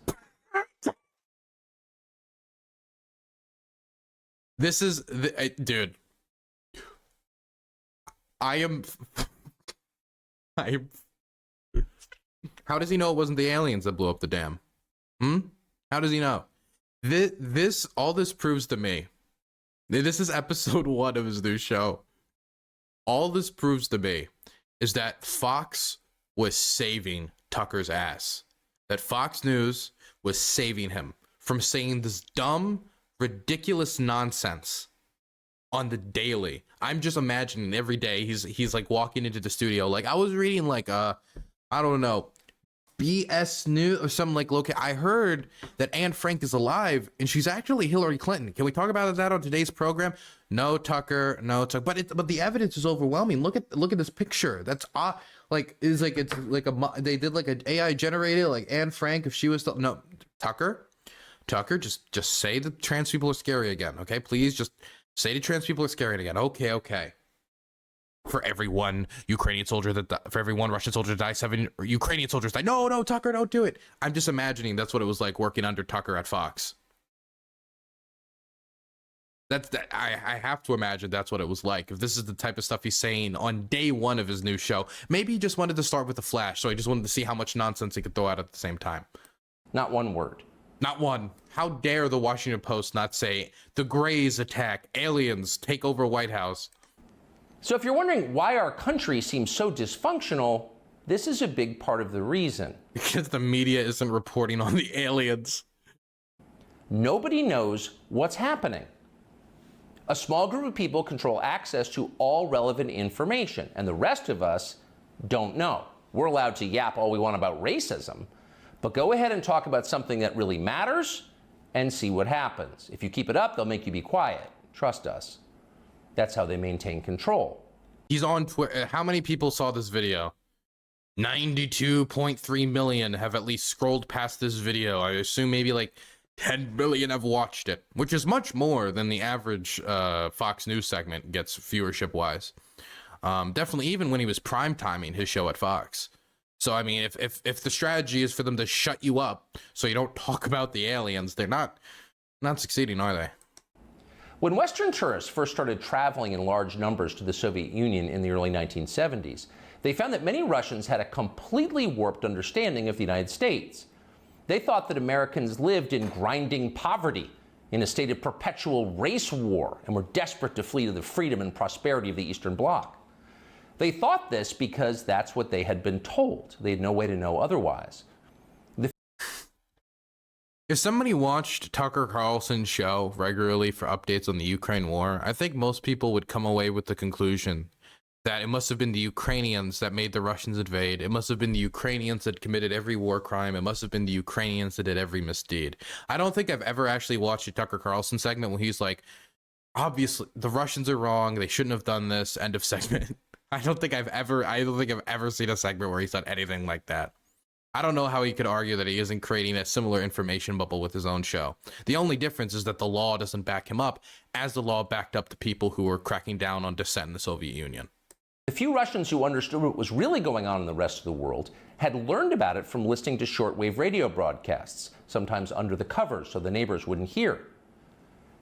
S1: This is, dude. How does he know it wasn't the aliens that blew up the dam? How does he know? All this proves to me This is episode 1 of his new show. All this proves to me is that Fox was saving Tucker's ass. That Fox News was saving him from saying this dumb, ridiculous nonsense on the daily. I'm just imagining every day he's like walking into the studio. Like, I was reading like I don't know, BS News or something like local. I heard that Anne Frank is alive and she's actually Hillary Clinton. Can we talk about that on today's program? No, Tucker. No, Tucker. But the evidence is overwhelming. Look at this picture. That's like it's like they did like an AI generated like Anne Frank if she was still no Tucker. Just say the trans people are scary again. Okay, please just say the trans people are scary again. Okay. For every one Ukrainian soldier for every one Russian soldier that dies, 7 Ukrainian soldiers die. No, Tucker, don't do it. I'm just imagining that's what it was like working under Tucker at Fox. I have to imagine that's what it was like. If this is the type of stuff he's saying on day 1 of his new show, maybe he just wanted to start with the Flash, so he just wanted to see how much nonsense he could throw out at the same time.
S4: Not one word.
S1: Not one. How dare the Washington Post not say the Greys attack, aliens take over White House.
S4: So if you're wondering why our country seems so dysfunctional, this is a big part of the reason.
S1: Because the media isn't reporting on the aliens.
S4: Nobody knows what's happening. A small group of people control access to all relevant information, and the rest of us don't know. We're allowed to yap all we want about racism, but go ahead and talk about something that really matters and see what happens. If you keep it up, they'll make you be quiet. Trust us. That's how they maintain control.
S1: He's on Twitter. How many people saw this video? 92.3 million have at least scrolled past this video. I assume maybe like 10 million have watched it, which is much more than the average Fox News segment gets viewership-wise. Definitely, even when he was prime timing his show at Fox. So, I mean, if the strategy is for them to shut you up so you don't talk about the aliens, they're not succeeding, are they?
S4: When Western tourists first started traveling in large numbers to the Soviet Union in the early 1970s, they found that many Russians had a completely warped understanding of the United States. They thought that Americans lived in grinding poverty, in a state of perpetual race war, and were desperate to flee to the freedom and prosperity of the Eastern Bloc. They thought this because that's what they had been told. They had no way to know otherwise.
S1: If somebody watched Tucker Carlson's show regularly for updates on the Ukraine war, I think most people would come away with the conclusion that it must have been the Ukrainians that made the Russians invade. It must have been the Ukrainians that committed every war crime. It must have been the Ukrainians that did every misdeed. I don't think I've ever actually watched a Tucker Carlson segment where he's like, obviously the Russians are wrong. They shouldn't have done this. End of segment. I don't think I've ever seen a segment where he's done anything like that. I don't know how he could argue that he isn't creating a similar information bubble with his own show. The only difference is that the law doesn't back him up, as the law backed up the people who were cracking down on dissent in the Soviet Union.
S4: The few Russians who understood what was really going on in the rest of the world had learned about it from listening to shortwave radio broadcasts, sometimes under the covers so the neighbors wouldn't hear.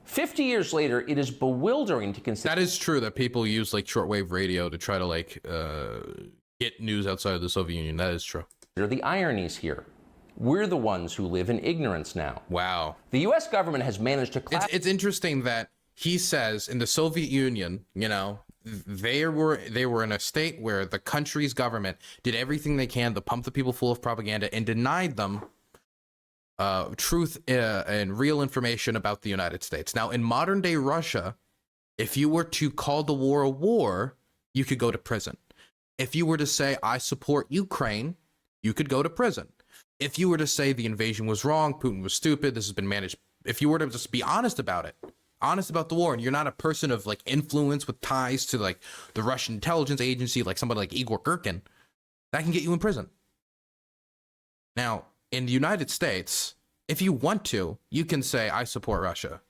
S4: 50 years later, it is bewildering to consider.
S1: That is true that people use like shortwave radio to try to get news outside of the Soviet Union. That is true.
S4: The ironies here. We're the ones who live in ignorance now.
S1: Wow.
S4: The U.S. government has managed to...
S1: It's interesting that he says in the Soviet Union, you know, they were in a state where the country's government did everything they can to pump the people full of propaganda and denied them truth and real information about the United States. Now, in modern day Russia, if you were to call the war a war, you could go to prison. If you were to say, I support Ukraine, you could go to prison. If you were to say the invasion was wrong, Putin was stupid, this has been managed. If you were to just be honest about it, honest about the war, and you're not a person of like influence with ties to like the Russian intelligence agency, like somebody like Igor Girkin, that can get you in prison. Now, in the United States, if you want to, you can say, I support Russia.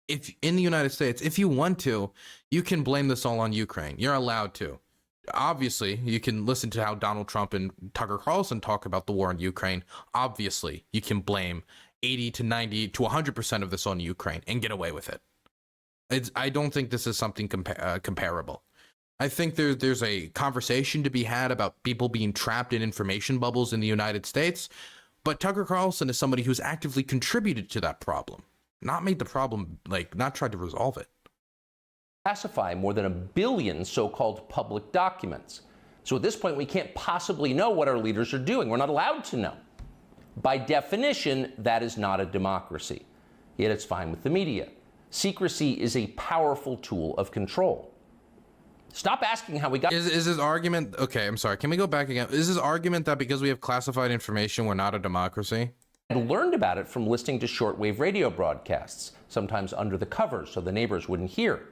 S1: If in the United States, if you want to, you can blame this all on Ukraine. You're allowed to. Obviously, you can listen to how Donald Trump and Tucker Carlson talk about the war in Ukraine. Obviously, you can blame 80 to 90 to 100% of this on Ukraine and get away with it. I don't think this is something comparable. I think there's a conversation to be had about people being trapped in information bubbles in the United States, but Tucker Carlson is somebody who's actively contributed to that problem, not made the problem, like not tried to resolve it.
S4: classify more than 1 billion so-called public documents. So at this point, we can't possibly know what our leaders are doing. We're not allowed to know. By definition, that is not a democracy. Yet it's fine with the media. Secrecy is a powerful tool of control. Stop asking how we got...
S1: Is his argument... Okay, I'm sorry. Can we go back again? Is his argument that because we have classified information, we're not a democracy?
S4: I learned about it from listening to shortwave radio broadcasts, sometimes under the covers so the neighbors wouldn't hear.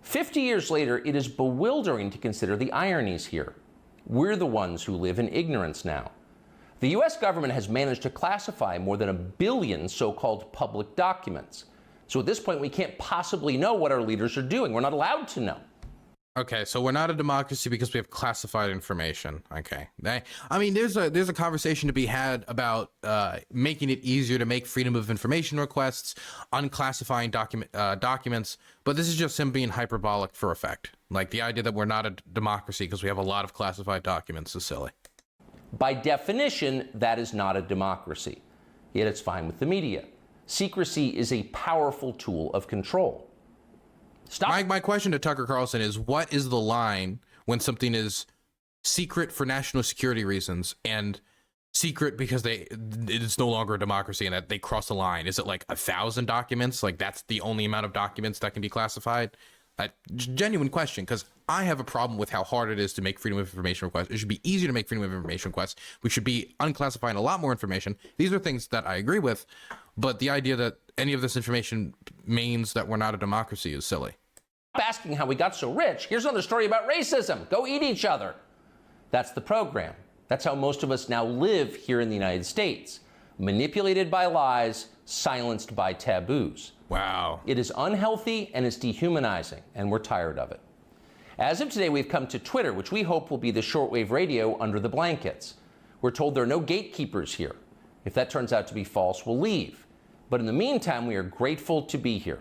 S4: 50 years later, it is bewildering to consider the ironies here. We're the ones who live in ignorance now. The US government has managed to classify more than 1 billion so-called public documents. So at this point, we can't possibly know what our leaders are doing. We're not allowed to know.
S1: Okay, so we're not a democracy because we have classified information. Okay, I mean, there's a conversation to be had about making it easier to make freedom of information requests, unclassifying documents, but this is just him being hyperbolic for effect. Like the idea that we're not a democracy because we have a lot of classified documents is silly.
S4: By definition, that is not a democracy. Yet it's fine with the media. Secrecy is a powerful tool of control.
S1: My question to Tucker Carlson is, what is the line when something is secret for national security reasons and secret because it's no longer a democracy and that they cross the line? Is it like 1,000 documents? Like that's the only amount of documents that can be classified? Genuine question, because I have a problem with how hard it is to make freedom of information requests. It should be easier to make freedom of information requests. We should be unclassifying a lot more information. These are things that I agree with, but the idea that any of this information means that we're not a democracy is silly.
S4: Stop asking how we got so rich. Here's another story about racism. Go eat each other. That's the program. That's how most of us now live here in the United States. Manipulated by lies, silenced by taboos.
S1: Wow.
S4: It is unhealthy and it's dehumanizing, and we're tired of it. As of today, we've come to Twitter, which we hope will be the shortwave radio under the blankets. We're told there are no gatekeepers here. If that turns out to be false, we'll leave. But in the meantime, we are grateful to be here.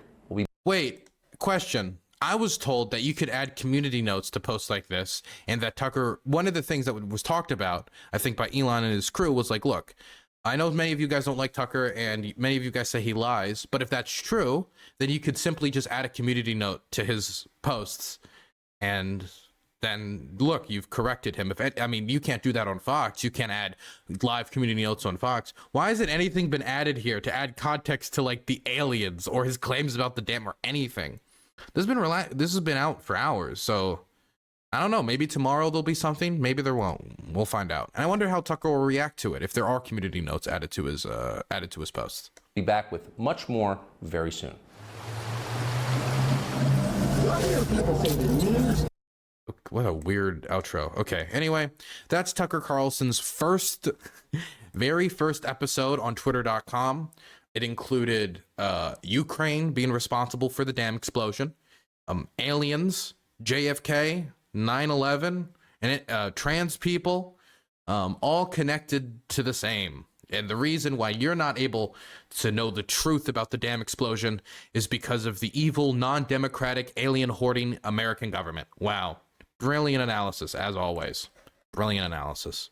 S1: Wait, question. I was told that you could add community notes to posts like this, and that Tucker, one of the things that was talked about, I think by Elon and his crew, was like, look, I know many of you guys don't like Tucker and many of you guys say he lies, but if that's true, then you could simply just add a community note to his posts and then look, you've corrected him. I mean, you can't do that on Fox. You can't add live community notes on Fox. Why hasn't anything been added here to add context to like the aliens or his claims about the dam or anything? This has been out for hours, so I don't know. Maybe tomorrow there'll be something. Maybe there won't. We'll find out. And I wonder how Tucker will react to it if there are community notes added to his posts.
S4: Be back with much more very soon.
S1: What a weird outro. Okay. Anyway, that's Tucker Carlson's very first episode on Twitter.com. It included Ukraine being responsible for the dam explosion, aliens, JFK, 9/11, and trans people, all connected to the same. And the reason why you're not able to know the truth about the dam explosion is because of the evil, non-democratic, alien-hoarding American government. Wow. Brilliant analysis, as always. Brilliant analysis.